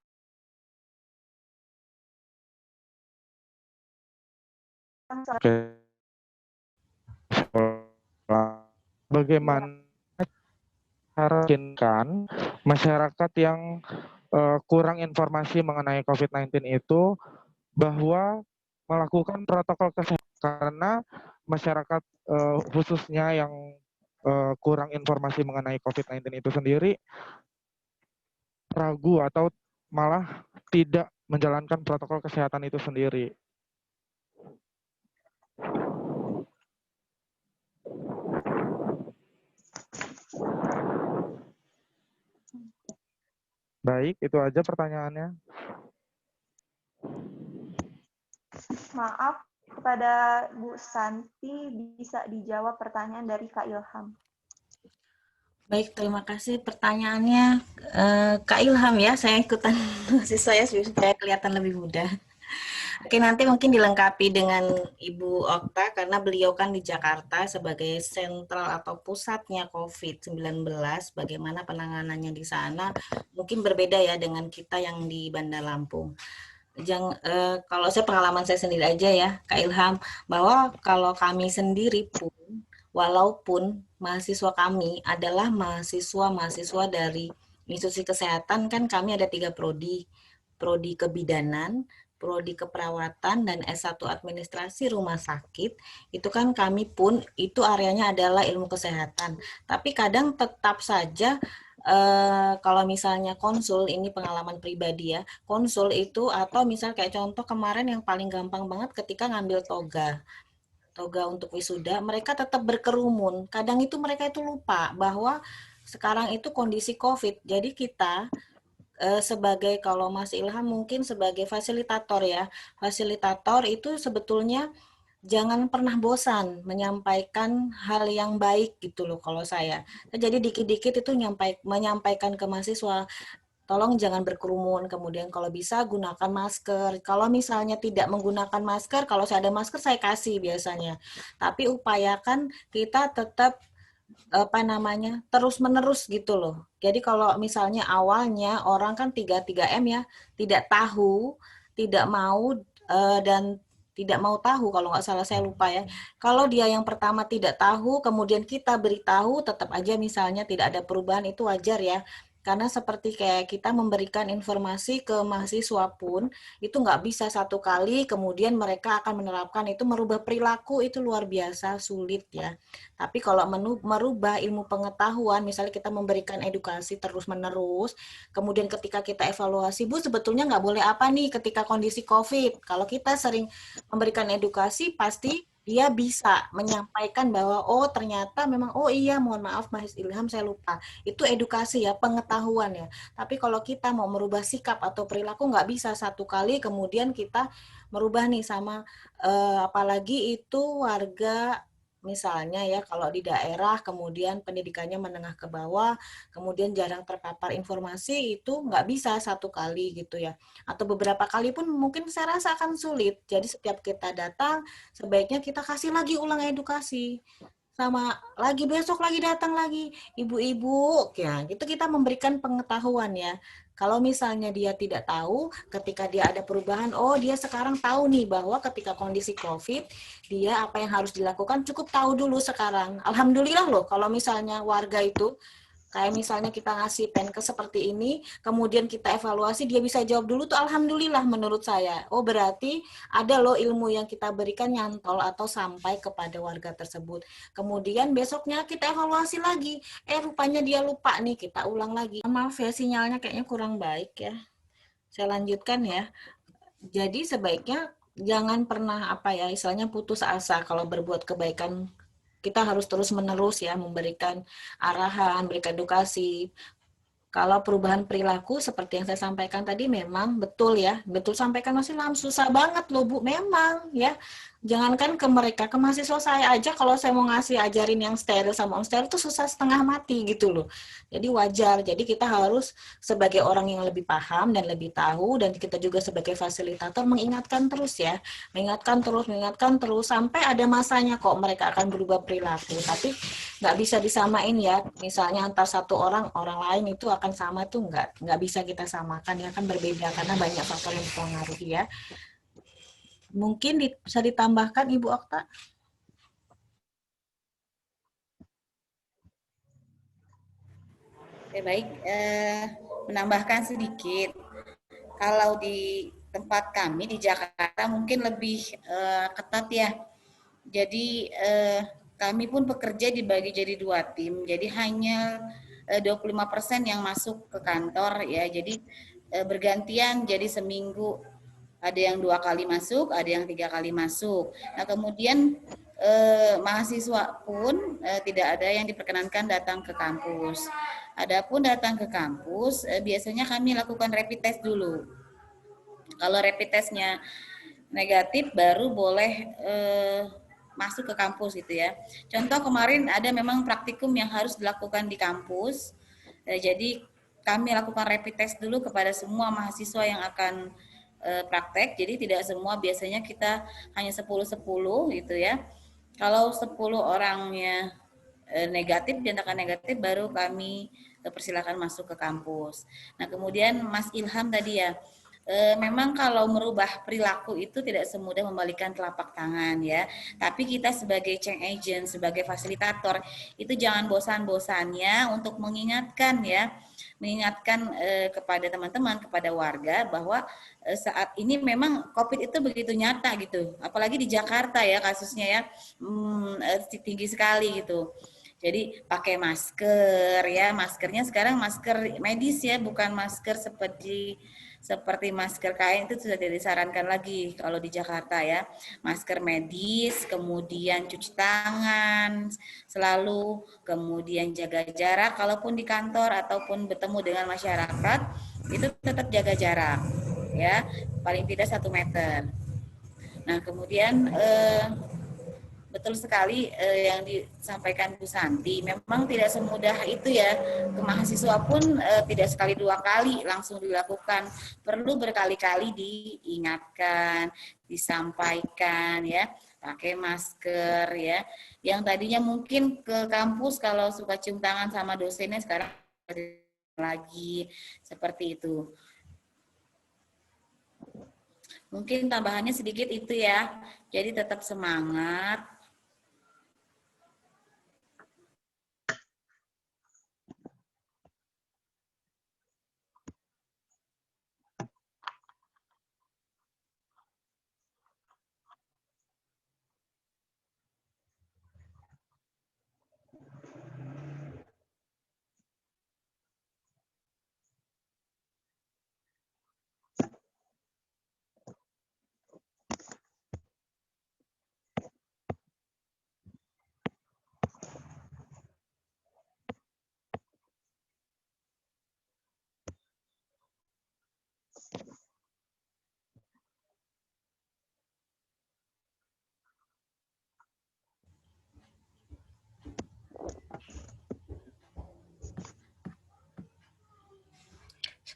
Oke. Bagaimana cara meyakinkan masyarakat yang kurang informasi mengenai COVID-19 itu bahwa melakukan protokol kesehatan, karena masyarakat khususnya yang kurang informasi mengenai COVID-19 itu sendiri ragu atau malah tidak menjalankan protokol kesehatan itu sendiri. Baik, itu aja pertanyaannya. Maaf, kepada Bu Santi bisa dijawab pertanyaan dari Kak Ilham. Baik, terima kasih pertanyaannya. Kak Ilham ya, saya ikutan mahasiswa ya supaya kelihatan lebih mudah. Oke, nanti mungkin dilengkapi dengan Ibu Okta karena beliau kan di Jakarta sebagai sentral atau pusatnya COVID-19, bagaimana penanganannya di sana mungkin berbeda ya dengan kita yang di Bandar Lampung. Kalau saya pengalaman saya sendiri aja ya, Kak Ilham, bahwa kalau kami sendiri pun, walaupun mahasiswa kami adalah mahasiswa dari institusi kesehatan, kan kami ada 3 prodi kebidanan, prodi keperawatan, dan S1 administrasi rumah sakit, itu kan kami pun, itu areanya adalah ilmu kesehatan. Tapi kadang tetap saja kalau misalnya konsul, ini pengalaman pribadi ya, konsul itu atau misal kayak contoh kemarin yang paling gampang banget ketika ngambil toga untuk wisuda, mereka tetap berkerumun. Kadang itu mereka itu lupa bahwa sekarang itu kondisi COVID. Jadi kita sebagai, kalau Mas Ilham mungkin sebagai fasilitator ya, fasilitator itu sebetulnya jangan pernah bosan menyampaikan hal yang baik gitu loh kalau saya. Jadi dikit-dikit itu menyampaikan ke mahasiswa, tolong jangan berkerumun, kemudian kalau bisa gunakan masker. Kalau misalnya tidak menggunakan masker, kalau saya ada masker saya kasih biasanya. Tapi upayakan kita tetap terus menerus gitu loh. Jadi kalau misalnya awalnya orang kan 3M ya, tidak tahu, tidak mau dan tidak mau tahu, kalau nggak salah saya lupa ya. Kalau dia yang pertama tidak tahu, kemudian kita beritahu, tetap aja misalnya tidak ada perubahan, itu wajar ya. Karena seperti kayak kita memberikan informasi ke mahasiswa pun, itu nggak bisa satu kali, kemudian mereka akan menerapkan itu, merubah perilaku itu luar biasa sulit ya. Tapi kalau merubah ilmu pengetahuan, misalnya kita memberikan edukasi terus-menerus, kemudian ketika kita evaluasi, Bu sebetulnya nggak boleh apa nih ketika kondisi COVID. Kalau kita sering memberikan edukasi, pasti dia bisa menyampaikan bahwa oh ternyata memang, oh iya mohon maaf Mas Ilham saya lupa. Itu edukasi ya, pengetahuan ya. Tapi kalau kita mau merubah sikap atau perilaku nggak bisa satu kali kemudian kita merubah nih sama apalagi itu warga misalnya ya, kalau di daerah kemudian pendidikannya menengah ke bawah, kemudian jarang terpapar informasi, itu nggak bisa satu kali gitu ya. Atau beberapa kali pun mungkin saya rasa akan sulit. Jadi setiap kita datang, sebaiknya kita kasih lagi ulang edukasi. Sama lagi besok lagi datang lagi, ibu-ibu, ya itu kita memberikan pengetahuan ya. Kalau misalnya dia tidak tahu, ketika dia ada perubahan, oh dia sekarang tahu nih bahwa ketika kondisi COVID, dia apa yang harus dilakukan cukup tahu dulu sekarang. Alhamdulillah loh, kalau misalnya warga itu, kayak misalnya kita ngasih penkes seperti ini, kemudian kita evaluasi, dia bisa jawab dulu tuh alhamdulillah menurut saya. Oh berarti ada loh ilmu yang kita berikan nyantol atau sampai kepada warga tersebut. Kemudian besoknya kita evaluasi lagi. Rupanya dia lupa nih, kita ulang lagi. Maaf ya sinyalnya kayaknya kurang baik ya. Saya lanjutkan ya. Jadi sebaiknya jangan pernah istilahnya putus asa kalau berbuat kebaikan. Kita harus terus-menerus ya memberikan arahan, memberikan edukasi. Kalau perubahan perilaku seperti yang saya sampaikan tadi memang betul ya, betul sampaikan Mas Ilham, susah banget loh Bu, memang ya. Jangankan ke mereka, ke mahasiswa saya aja kalau saya mau ngasih ajarin yang steril sama yang steril itu susah setengah mati gitu loh. Jadi wajar, jadi kita harus sebagai orang yang lebih paham dan lebih tahu, dan kita juga sebagai fasilitator mengingatkan terus ya, mengingatkan terus sampai ada masanya kok mereka akan berubah perilaku. Tapi nggak bisa disamain ya, misalnya antar satu orang lain itu akan sama tuh nggak bisa kita samakan ya, kan berbeda karena banyak faktor yang mempengaruhi ya. Mungkin bisa ditambahkan Ibu Okta? Oke, baik. Menambahkan sedikit. Kalau di tempat kami di Jakarta mungkin lebih ketat ya. Jadi kami pun bekerja dibagi jadi 2 tim. Jadi hanya 25% yang masuk ke kantor ya. Jadi bergantian, jadi seminggu ada yang 2 kali masuk, ada yang 3 kali masuk. Nah kemudian mahasiswa pun tidak ada yang diperkenankan datang ke kampus. Adapun datang ke kampus, biasanya kami lakukan rapid test dulu. Kalau rapid testnya negatif, baru boleh masuk ke kampus gitu ya. Contoh kemarin ada memang praktikum yang harus dilakukan di kampus. Jadi kami lakukan rapid test dulu kepada semua mahasiswa yang akan praktek. Jadi tidak semua, biasanya kita hanya 10-10 gitu ya. Kalau 10 orangnya negatif, dinyatakan negatif, baru kami persilakan masuk ke kampus. Nah kemudian Mas Ilham tadi ya, memang kalau merubah perilaku itu tidak semudah membalikan telapak tangan ya. Tapi kita sebagai change agent, sebagai fasilitator itu jangan bosan-bosannya untuk mengingatkan ya, mengingatkan kepada teman-teman, kepada warga bahwa saat ini memang COVID itu begitu nyata gitu. Apalagi di Jakarta ya kasusnya ya tinggi sekali gitu. Jadi pakai masker ya, maskernya sekarang masker medis ya, bukan masker seperti masker kain, itu sudah tidak disarankan lagi kalau di Jakarta ya. Masker medis, kemudian cuci tangan selalu, kemudian jaga jarak kalaupun di kantor ataupun bertemu dengan masyarakat, itu tetap jaga jarak ya, paling tidak 1 meter. Nah, kemudian betul sekali yang disampaikan Bu Santi. Memang tidak semudah itu ya. Ke mahasiswa pun tidak sekali 2 kali langsung dilakukan. Perlu berkali-kali diingatkan, disampaikan ya. Pakai masker ya. Yang tadinya mungkin ke kampus kalau suka cium tangan sama dosennya, sekarang lagi seperti itu. Mungkin tambahannya sedikit itu ya. Jadi tetap semangat.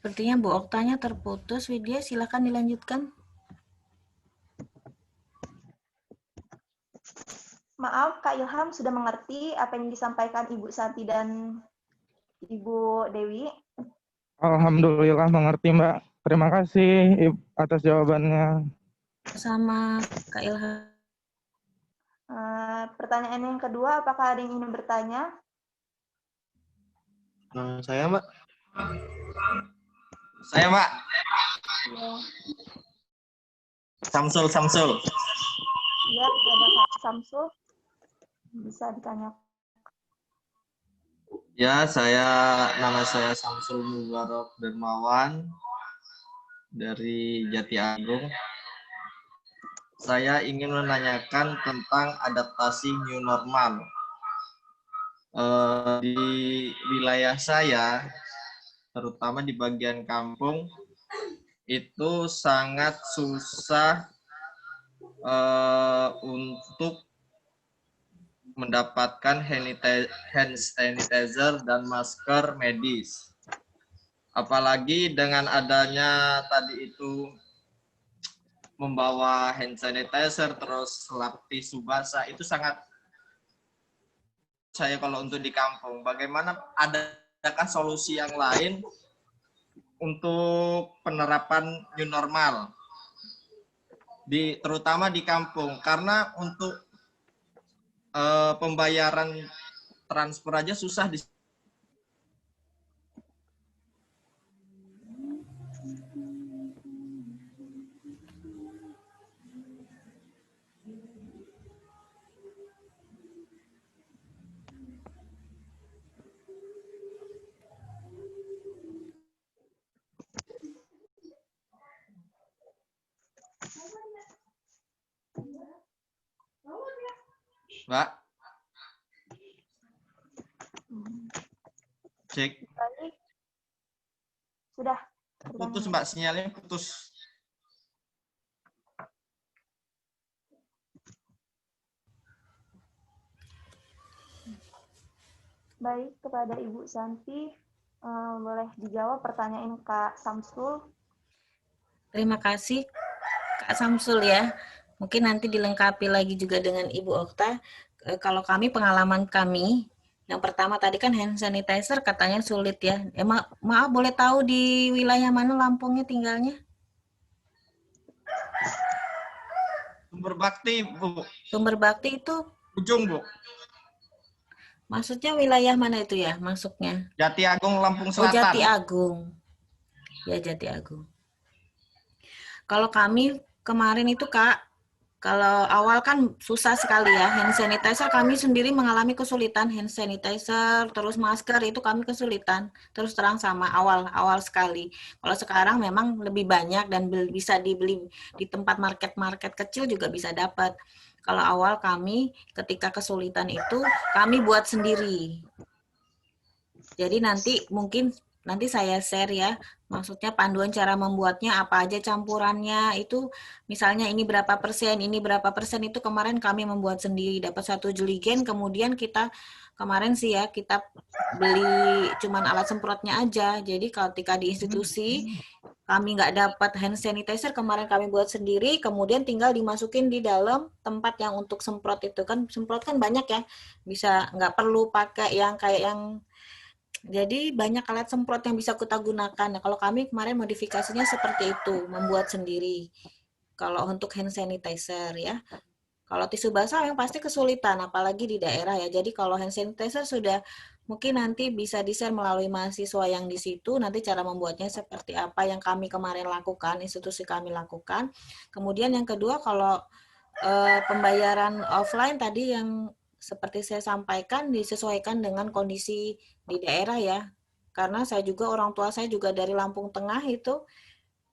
Sepertinya Bu Oktanya terputus. Widya, silakan dilanjutkan. Maaf, Kak Ilham sudah mengerti apa yang disampaikan Ibu Santi dan Ibu Dewi. Alhamdulillah mengerti, Mbak. Terima kasih atas jawabannya. Sama Kak Ilham. Pertanyaan yang kedua, apakah ada yang ingin bertanya? Saya, Mbak. Saya, Mbak. Ya, Samsul. ya ada Kak Samsul. Bisa ditanya. Ya, nama saya Samsul Mubarok Dermawan dari Jati Agung. Saya ingin menanyakan tentang adaptasi new normal. Di wilayah saya, terutama di bagian kampung, itu sangat susah untuk mendapatkan hand sanitizer dan masker medis. Apalagi dengan adanya tadi itu membawa hand sanitizer terus lap tisu basah, itu sangat saya kalau untuk di kampung. Bagaimana, adakah solusi yang lain untuk penerapan new normal terutama di kampung, karena untuk pembayaran transfer aja susah di Mbak. Cek. Baik. Sudah. Putus, Mbak, sinyalnya putus. Baik, kepada Ibu Santi, boleh dijawab pertanyaan Kak Samsul. Terima kasih Kak Samsul ya. Mungkin nanti dilengkapi lagi juga dengan Ibu Okta. Kalau kami, pengalaman kami, yang pertama tadi kan hand sanitizer katanya sulit ya. Maaf, boleh tahu di wilayah mana Lampungnya tinggalnya? Sumber Bakti, Bu. Sumber Bakti itu? Ujung, Bu. Maksudnya wilayah mana itu ya masuknya? Jati Agung, Lampung Selatan. Oh, Jati Agung. Ya, Jati Agung. Kalau kami kemarin itu Kak, Kalau awal kan susah sekali ya, hand sanitizer kami sendiri mengalami kesulitan, hand sanitizer, terus masker itu kami kesulitan, terus terang sama awal sekali. Kalau sekarang memang lebih banyak dan bisa dibeli di tempat market-market kecil juga bisa dapat. Kalau awal kami ketika kesulitan itu kami buat sendiri. Jadi nanti saya share ya, maksudnya panduan cara membuatnya, apa aja campurannya, itu misalnya ini berapa persen itu kemarin kami membuat sendiri, dapat 1 jeligen, kemudian kemarin sih ya, kita beli cuman alat semprotnya aja, jadi ketika di institusi, kami nggak dapat hand sanitizer, kemarin kami buat sendiri, kemudian tinggal dimasukin di dalam tempat yang untuk semprot itu, kan semprot kan banyak ya, bisa nggak perlu pakai yang kayak yang jadi banyak alat semprot yang bisa kita gunakan. Nah, kalau kami kemarin modifikasinya seperti itu, membuat sendiri. Kalau untuk hand sanitizer ya. Kalau tisu basah yang pasti kesulitan, apalagi di daerah ya. Jadi kalau hand sanitizer sudah mungkin nanti bisa di-share melalui mahasiswa yang di situ, nanti cara membuatnya seperti apa yang kami kemarin lakukan, institusi kami lakukan. Kemudian yang kedua, kalau pembayaran offline tadi yang seperti saya sampaikan disesuaikan dengan kondisi di daerah ya. Karena saya juga orang tua saya juga dari Lampung Tengah itu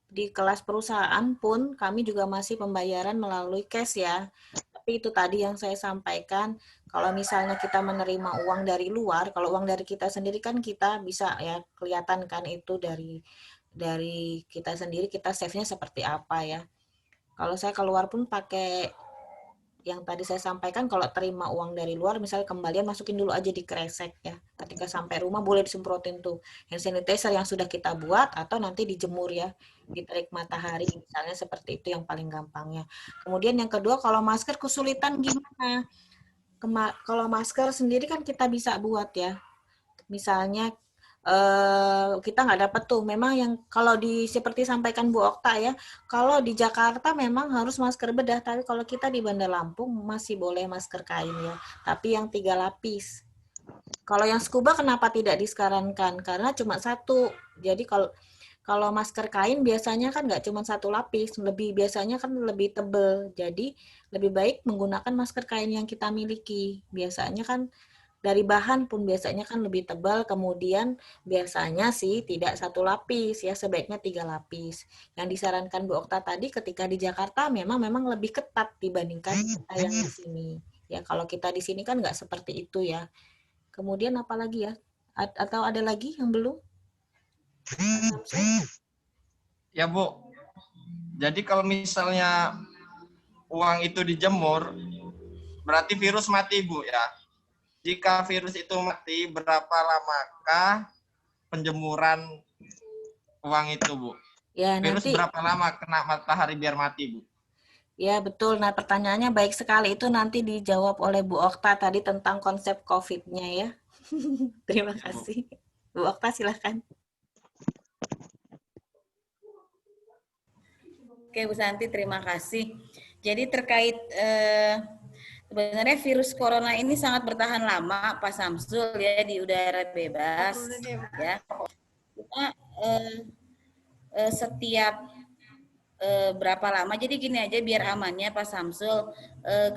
di kelas perusahaan pun kami juga masih pembayaran melalui cash ya. Tapi itu tadi yang saya sampaikan, kalau misalnya kita menerima uang dari luar, kalau uang dari kita sendiri kan kita bisa ya kelihatan kan itu dari kita sendiri kita save-nya seperti apa ya. Kalau saya keluar pun pakai yang tadi saya sampaikan, kalau terima uang dari luar, misalnya kembalian masukin dulu aja di kresek ya. Ketika sampai rumah boleh disemprotin tuh hand sanitizer yang sudah kita buat atau nanti dijemur ya, diterik matahari misalnya seperti itu yang paling gampangnya. Kemudian yang kedua, kalau masker kesulitan gimana? Kalau masker sendiri kan kita bisa buat ya. Misalnya kita nggak dapat tuh. Memang yang kalau seperti sampaikan Bu Okta ya, kalau di Jakarta memang harus masker bedah, tapi kalau kita di Bandar Lampung masih boleh masker kain ya, tapi yang 3 lapis. Kalau yang scuba kenapa tidak disarankan? Karena cuma 1. Jadi kalau masker kain biasanya kan nggak cuma 1 lapis, biasanya kan lebih tebal. Jadi lebih baik menggunakan masker kain yang kita miliki. Biasanya kan dari bahan pun biasanya kan lebih tebal, kemudian biasanya sih tidak 1 lapis ya, sebaiknya 3 lapis. Yang disarankan Bu Okta tadi ketika di Jakarta memang lebih ketat dibandingkan kita yang di sini. Ya kalau kita di sini kan nggak seperti itu ya. Kemudian apa lagi ya? Atau ada lagi yang belum? Ya Bu, jadi kalau misalnya uang itu dijemur, berarti virus mati Bu ya. Jika virus itu mati, berapa lamakah penjemuran uang itu, Bu? Ya, virus nanti berapa lama kena matahari biar mati, Bu? ya betul. Nah pertanyaannya baik sekali, itu nanti dijawab oleh Bu Okta tadi tentang konsep COVID-nya ya. Terima kasih. Bu Okta silahkan. Oke Bu Santi, terima kasih. Jadi terkait sebenarnya virus corona ini sangat bertahan lama, Pak Samsul ya, di udara bebas. Ya, kita setiap berapa lama? Jadi gini aja biar amannya, Pak Samsul.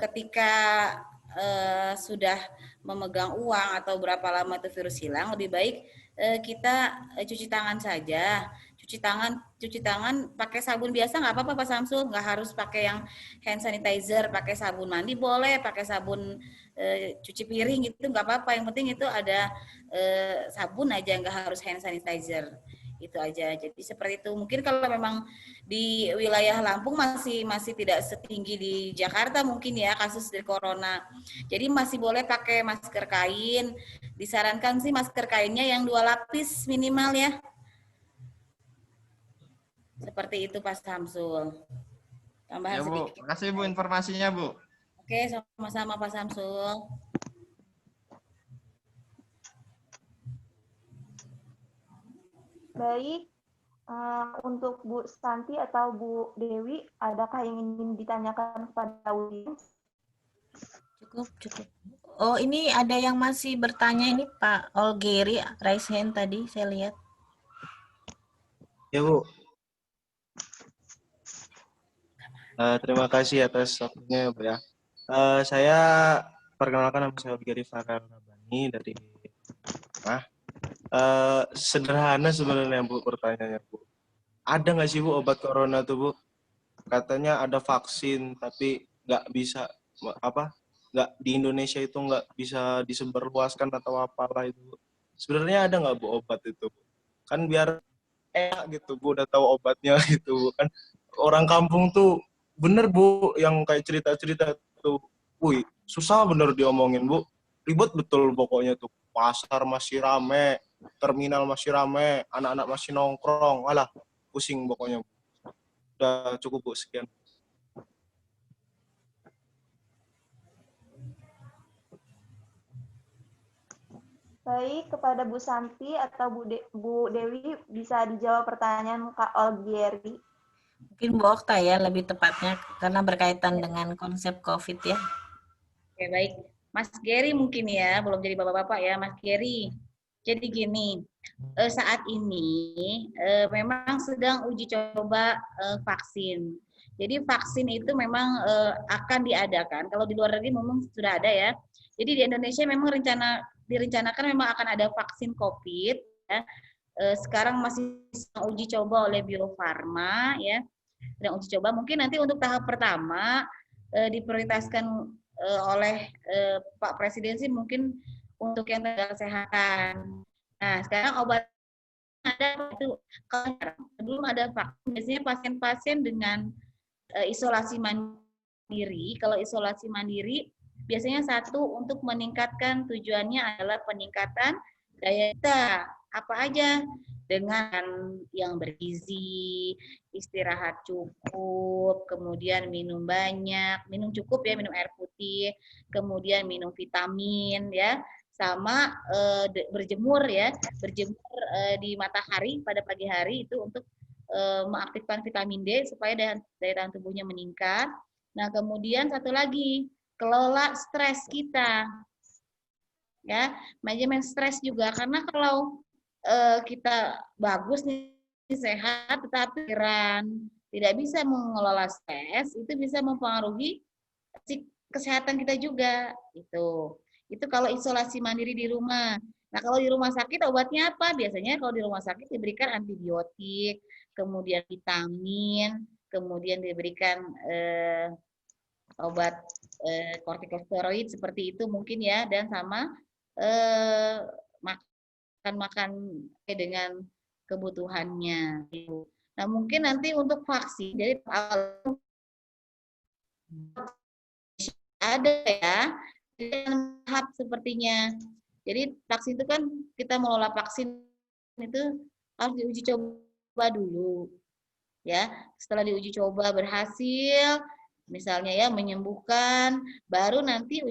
Ketika sudah memegang uang atau berapa lama itu virus hilang, lebih baik kita cuci tangan saja. Cuci tangan pakai sabun biasa nggak apa-apa Pak Samsul, nggak harus pakai yang hand sanitizer, pakai sabun mandi boleh, pakai sabun cuci piring gitu nggak apa-apa, yang penting itu ada sabun aja, nggak harus hand sanitizer, itu aja. Jadi seperti itu. Mungkin kalau memang di wilayah Lampung masih tidak setinggi di Jakarta mungkin ya kasus dari corona, jadi masih boleh pakai masker kain, disarankan sih masker kainnya yang 2 lapis minimal ya. Seperti itu Pak Samsul. Tambahan ya, Bu. sedikit. Terima kasih Bu informasinya, Bu. Oke, sama-sama Pak Samsul. Baik, untuk Bu Santi atau Bu Dewi, adakah yang ingin ditanyakan kepada audiens? Cukup. Oh, ini ada yang masih bertanya ini Pak Olgeri, raise hand tadi saya lihat. Ya Bu. Terima kasih atas waktunya, Bu ya. Saya perkenalkan, nama saya Gary Farel Rabani dari Nah, sederhana sebenarnya Bu pertanyaannya Bu. Ada nggak sih Bu obat corona tuh Bu? Katanya ada vaksin tapi nggak bisa nggak di Indonesia itu nggak bisa disebarluaskan atau apalah itu Bu. Sebenarnya ada nggak Bu obat itu Bu? Kan biar enak gitu Bu, udah tahu obatnya gitu Bu. Kan orang kampung tuh bener Bu yang kayak cerita-cerita tuh, wih susah bener diomongin Bu, ribet betul pokoknya tuh, pasar masih rame, terminal masih rame, anak-anak masih nongkrong, alah pusing pokoknya Bu. Udah cukup Bu, sekian. Baik, kepada Bu Santi atau Bu Dewi bisa dijawab pertanyaan Kak Olgieri. Mungkin Bu Okta ya lebih tepatnya karena berkaitan dengan konsep COVID ya. Oke, baik. Mas Gary mungkin ya, belum jadi bapak-bapak ya, Mas Gary. Jadi gini, saat ini memang sedang uji coba vaksin. Jadi vaksin itu memang akan diadakan. Kalau di luar negeri memang sudah ada ya. Jadi di Indonesia memang direncanakan memang akan ada vaksin COVID. Ya. Sekarang masih uji coba oleh Bio Farma ya. Sedang uji coba. Mungkin nanti untuk tahap pertama diprioritaskan oleh Pak Presiden sih mungkin untuk yang tenaga kesehatan. Nah, sekarang obat ada itu kalau belum ada vaksin, biasanya pasien-pasien dengan isolasi mandiri. Kalau isolasi mandiri biasanya satu untuk meningkatkan, tujuannya adalah peningkatan daya kita apa aja dengan yang bergizi, istirahat cukup, kemudian minum banyak, minum cukup ya, minum air putih, kemudian minum vitamin ya, sama berjemur ya, berjemur di matahari pada pagi hari itu untuk mengaktifkan vitamin D supaya daya tahan tubuhnya meningkat. Nah, kemudian satu lagi, kelola stres kita. Ya, manajemen stres juga karena kalau kita bagus nih sehat tetapi tidak bisa mengelola stres, itu bisa mempengaruhi kesehatan kita juga. Itu kalau isolasi mandiri di rumah. Nah, kalau di rumah sakit obatnya apa? Biasanya kalau di rumah sakit diberikan antibiotik, kemudian vitamin, kemudian diberikan obat kortikosteroid seperti itu mungkin ya, dan sama makan dengan kebutuhannya. Nah, mungkin nanti untuk vaksin, jadi ada ya, tahap sepertinya. Jadi vaksin itu kan kita mengelola vaksin itu harus diuji coba dulu, ya. Setelah diuji coba berhasil, misalnya ya menyembuhkan, baru nanti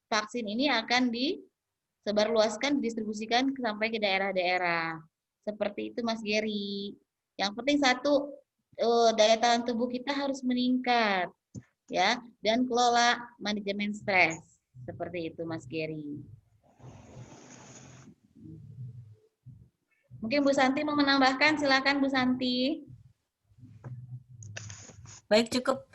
vaksin ini akan disebarluaskan, didistribusikan sampai ke daerah-daerah. Seperti itu Mas Gary. Yang penting satu, daya tahan tubuh kita harus meningkat, ya, dan kelola manajemen stres. Seperti itu Mas Gary. Mungkin Bu Santi mau menambahkan, silakan Bu Santi. Baik, cukup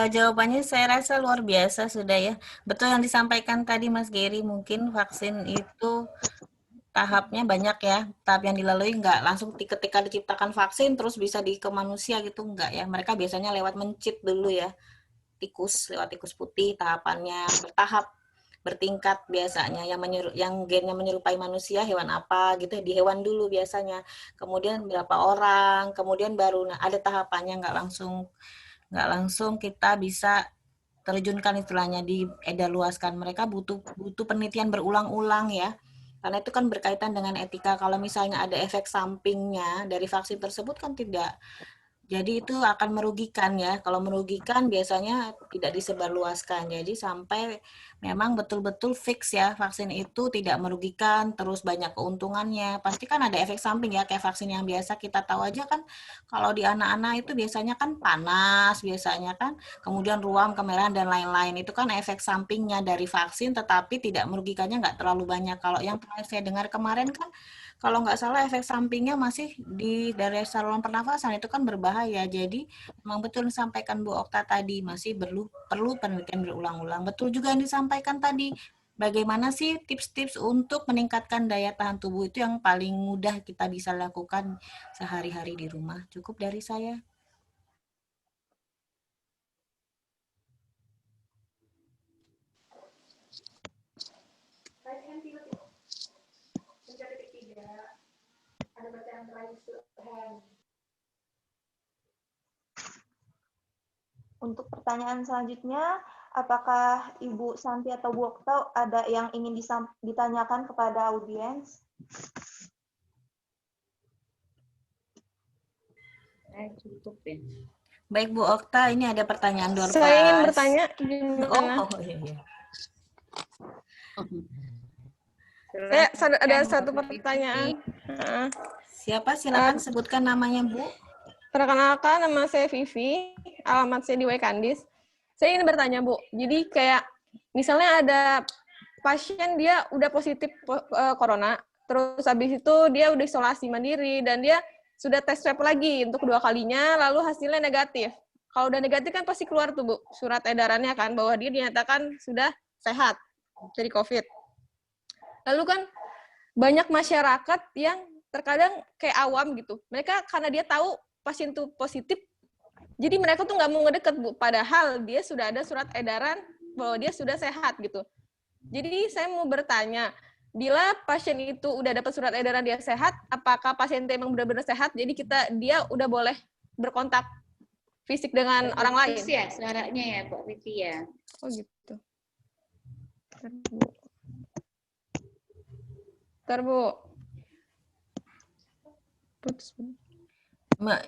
jawabannya saya rasa luar biasa sudah ya. Betul yang disampaikan tadi Mas Gary, mungkin vaksin itu tahapnya banyak ya. Tahap yang dilalui enggak langsung ketika diciptakan vaksin terus bisa ke manusia gitu, enggak ya. Mereka biasanya lewat mencit dulu ya. Lewat tikus putih, tahapannya bertahap, bertingkat biasanya, yang gennya menyerupai manusia hewan apa gitu, di hewan dulu biasanya, kemudian berapa orang, kemudian baru ada tahapannya, nggak langsung kita bisa terjunkan istilahnya diedarluaskan. Mereka butuh penelitian berulang-ulang ya, karena itu kan berkaitan dengan etika. Kalau misalnya ada efek sampingnya dari vaksin tersebut kan tidak. Jadi itu akan merugikan ya. Kalau merugikan biasanya tidak disebarluaskan. Jadi sampai memang betul-betul fix ya vaksin itu tidak merugikan, terus banyak keuntungannya. Pasti kan ada efek samping ya, kayak vaksin yang biasa kita tahu aja kan. Kalau di anak-anak itu biasanya kan panas biasanya kan, kemudian ruam, kemerahan dan lain-lain. Itu kan efek sampingnya dari vaksin, tetapi tidak merugikannya nggak terlalu banyak. Kalau yang saya dengar kemarin kan, kalau nggak salah efek sampingnya masih dari saluran pernafasan itu kan berbahaya. berbahaya. Jadi memang betul disampaikan Bu Okta tadi, masih perlu penelitian berulang-ulang. Betul juga yang disampaikan tadi. Bagaimana sih tips-tips untuk meningkatkan daya tahan tubuh itu yang paling mudah kita bisa lakukan sehari-hari di rumah. Cukup dari saya. Untuk pertanyaan selanjutnya, apakah Ibu Santi atau Bu Okta ada yang ingin ditanyakan kepada audiens? Cukup ya. Baik Bu Okta, ini ada pertanyaan door prize. Saya ingin bertanya gimana? Oh iya. Saya ada satu pertanyaan. Siapa? Silakan sebutkan namanya Bu. Perkenalkan, nama saya Vivi, alamat saya di Waikandis. Saya ingin bertanya, Bu. Jadi kayak misalnya ada pasien dia udah positif corona, terus habis itu dia udah isolasi mandiri dan dia sudah tes swab lagi untuk 2 kalinya, lalu hasilnya negatif. Kalau udah negatif kan pasti keluar tuh, Bu, surat edarannya kan bahwa dia dinyatakan sudah sehat dari COVID. Lalu kan banyak masyarakat yang terkadang kayak awam gitu. Mereka karena dia tahu pasien itu positif, jadi mereka tuh nggak mau ngedeket, Bu. Padahal dia sudah ada surat edaran bahwa dia sudah sehat gitu. Jadi saya mau bertanya, bila pasien itu udah dapat surat edaran dia sehat, apakah pasien itu emang benar-benar sehat? Jadi dia udah boleh berkontak fisik dengan orang lain? Ya, suaranya ya, Pak Vivi ya. Oh gitu. Ntar, Bu. Putus.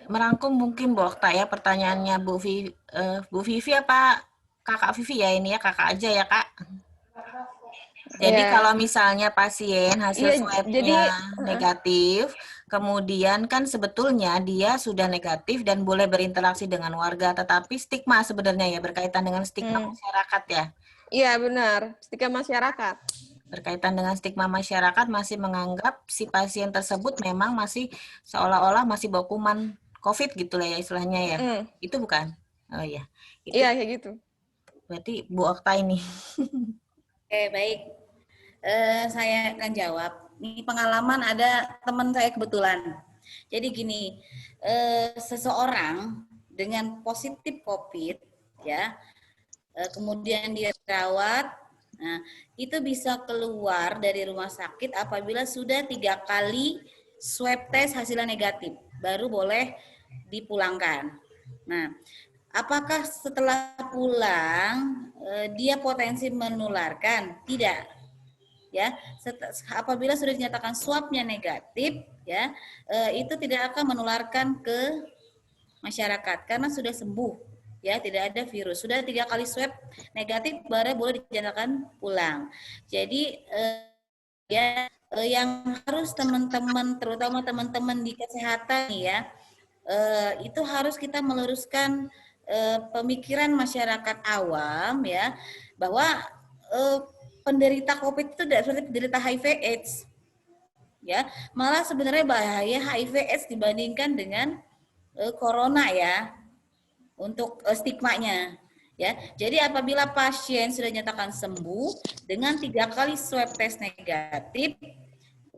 Merangkum mungkin Bu Okta ya pertanyaannya Bu Vivi apa Kakak Vivi ya ini ya, Kakak aja ya Kak. Jadi kalau misalnya pasien hasil swab-nya negatif, kemudian kan sebetulnya dia sudah negatif dan boleh berinteraksi dengan warga, tetapi stigma sebenarnya ya berkaitan dengan stigma masyarakat ya. Iya benar, stigma masyarakat. Berkaitan dengan stigma masyarakat masih menganggap si pasien tersebut memang masih seolah-olah masih bawa kuman COVID gitu lah ya istilahnya ya. Itu bukan? Oh iya. Iya kayak gitu. Berarti Bu Okta ini. Oke, baik. Saya akan jawab. Ini pengalaman ada teman saya kebetulan. Jadi gini, seseorang dengan positif COVID ya, kemudian dia dirawat. Nah, itu bisa keluar dari rumah sakit apabila sudah 3 kali swab test hasilnya negatif, baru boleh dipulangkan. Nah, apakah setelah pulang dia potensi menularkan? Tidak. Ya, apabila sudah dinyatakan swabnya negatif, ya, itu tidak akan menularkan ke masyarakat karena sudah sembuh. Ya, tidak ada virus. Sudah 3 kali swab negatif baru boleh dinyatakan pulang. Jadi yang harus teman-teman, terutama teman-teman di kesehatan ya, itu harus kita meluruskan pemikiran masyarakat awam ya, bahwa penderita COVID itu tidak seperti penderita HIV/AIDS. Ya, malah sebenarnya bahaya HIV/AIDS dibandingkan dengan corona ya. Untuk stigmanya ya. Jadi apabila pasien sudah dinyatakan sembuh dengan 3 kali swab test negatif,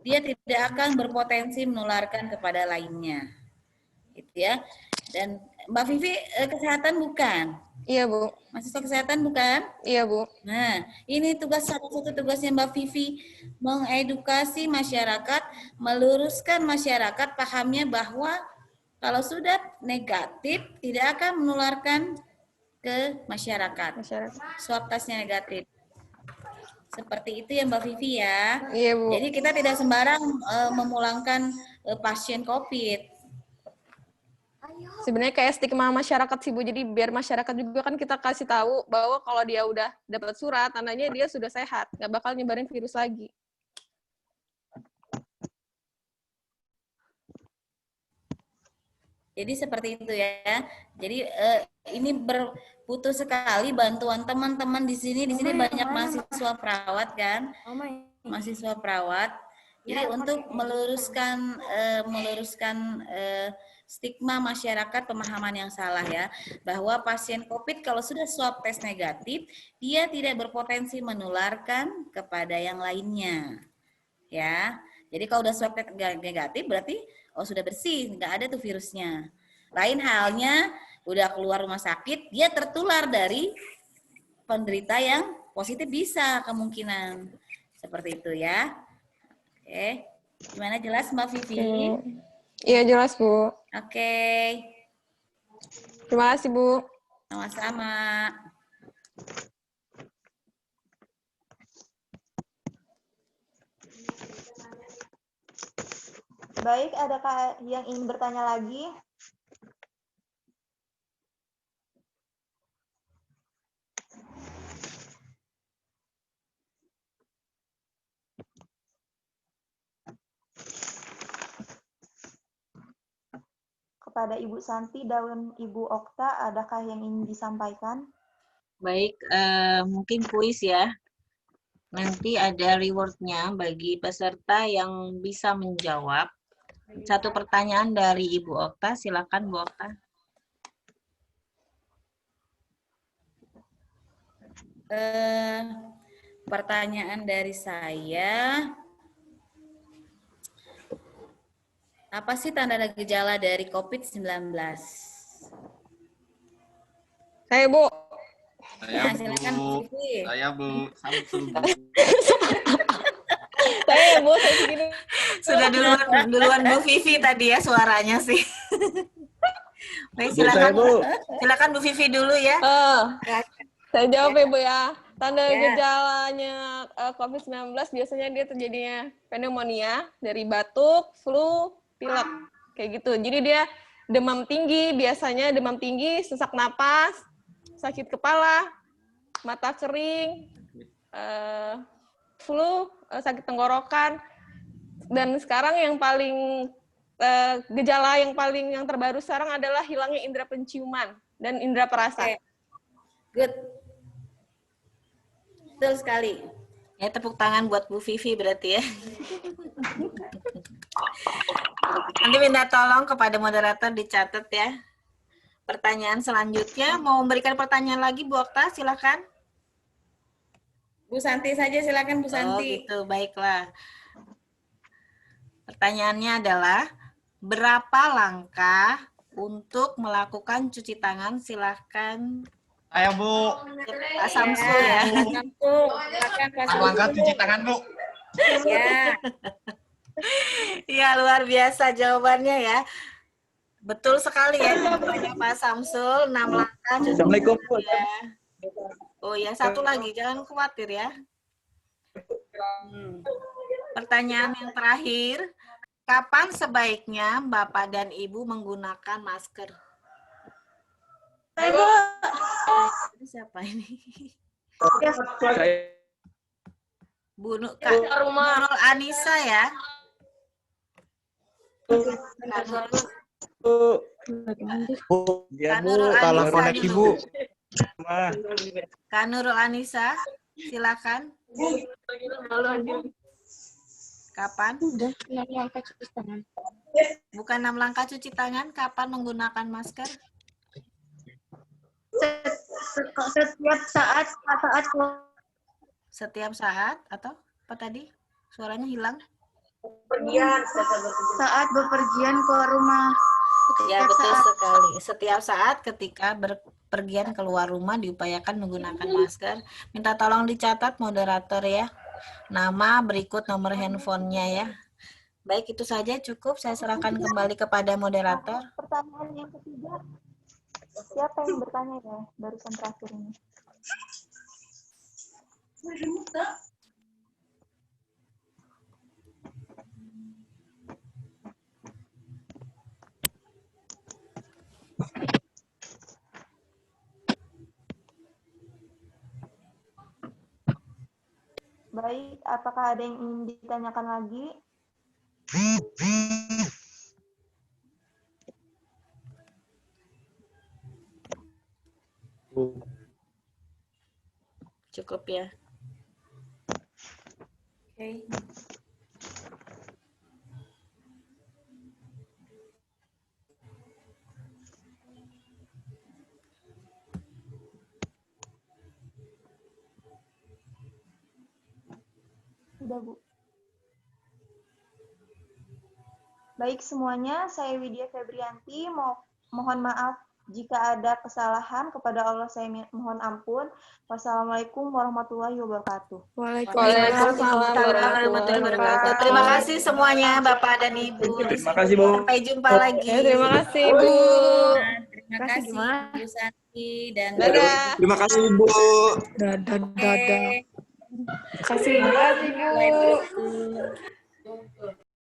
dia tidak akan berpotensi menularkan kepada lainnya. Gitu ya. Dan Mbak Vivi kesehatan bukan? Iya, Bu. Mahasiswa kesehatan bukan? Iya, Bu. Nah, ini salah satu tugasnya Mbak Vivi, mengedukasi masyarakat, meluruskan masyarakat pahamnya bahwa kalau sudah negatif, tidak akan menularkan ke masyarakat. Swab testnya negatif. Seperti itu ya Mbak Vivi ya. Iya, Bu. Jadi kita tidak sembarang memulangkan pasien COVID. Sebenarnya kayak stigma masyarakat sih Bu. Jadi biar masyarakat juga kan kita kasih tahu bahwa kalau dia udah dapat surat, tandanya dia sudah sehat. Nggak bakal nyebarin virus lagi. Jadi seperti itu ya. Jadi ini berbutuh sekali bantuan teman-teman di sini. Di sini banyak mahasiswa perawat kan, mahasiswa perawat. Jadi untuk meluruskan stigma masyarakat, pemahaman yang salah ya, bahwa pasien COVID kalau sudah swab tes negatif, dia tidak berpotensi menularkan kepada yang lainnya. Ya, jadi kalau udah swab tes negatif berarti sudah bersih, nggak ada tuh virusnya. Lain halnya, udah keluar rumah sakit, dia tertular dari penderita yang positif, bisa kemungkinan seperti itu ya. Oke, gimana, jelas Mbak Vivi? Iya jelas Bu. Oke. Terima kasih Bu. Sama-sama. Baik, adakah yang ingin bertanya lagi? Kepada Ibu Santi dan Ibu Okta, adakah yang ingin disampaikan? Baik, mungkin kuis ya. Nanti ada reward-nya bagi peserta yang bisa menjawab. Satu pertanyaan dari Ibu Okta, silakan Bu Okta. Pertanyaan dari saya, apa sih tanda dan gejala dari COVID-19? Saya Bu. Saya Bu. Silakan Bu Vivi. Saya Bu. Samsul Bu. Saya Bu, saya segini. Sudah duluan Bu Vivi tadi ya suaranya sih. Baik, silakan Bu. Silakan Bu Vivi dulu ya. Saya jawab ya Bu ya. Tanda gejalanya COVID-19 biasanya dia terjadinya pneumonia dari batuk, flu, pilek, kayak gitu. Jadi dia demam tinggi, biasanya demam tinggi, sesak napas, sakit kepala, mata kering, flu, sakit tenggorokan, dan sekarang yang paling gejala yang terbaru sekarang adalah hilangnya indera penciuman dan indera perasa. Good. Betul sekali. Ya, tepuk tangan buat Bu Vivi berarti ya. Nanti minta tolong kepada moderator dicatat ya. Pertanyaan selanjutnya, mau memberikan pertanyaan lagi Bu Okta, silakan. Bu Santi saja, silakan Bu Santi. Oh gitu, baiklah. Pertanyaannya adalah, berapa langkah untuk melakukan cuci tangan? Silakan. Saya Bu. Pak Samsul ya. Langkah cuci tangan Bu. Ya. Ya, luar biasa jawabannya ya. Betul sekali ya jawabannya Pak Samsul, 6 langkah cuci Assalamualaikum Bu. ya. Oh ya, satu lagi, jangan khawatir ya. Pertanyaan yang terakhir, kapan sebaiknya Bapak dan Ibu menggunakan masker? Ini siapa ini? Bu Nurul Anissa ya. Ya Bu, kalau konek Ibu. Kak Nurul Anissa, silakan. Kapan? Udah 6 langkah cuci tangan. Bukan 6 langkah cuci tangan, kapan menggunakan masker? Setiap saat Setiap saat atau apa tadi? Suaranya hilang. saat bepergian ke rumah. Ya, betul sekali. Setiap saat ketika berpergian keluar rumah diupayakan menggunakan masker. Minta tolong dicatat moderator ya. Nama berikut nomor handphonenya ya. Baik, itu saja cukup. Saya serahkan kembali kepada moderator. Pertanyaan yang ketiga, siapa yang bertanya ya barusan terakhir ini? Baik, apakah ada yang ingin ditanyakan lagi? Cukup ya. Oke. Sudah, Bu. Baik semuanya, saya Widya Febrianti. Mohon maaf jika ada kesalahan, kepada Allah saya mohon ampun. Wassalamualaikum warahmatullahi wabarakatuh. Waalaikumsalam warahmatullahi wabarakatuh. Terima kasih semuanya Bapak dan Ibu. Terima kasih, Bu. Sampai jumpa lagi. Terima kasih, Bu. Terima kasih Bu Santi dan Dadah. Terima kasih, Bu. Dadah. Oke. Terima kasih, Bu. Assalamualaikum.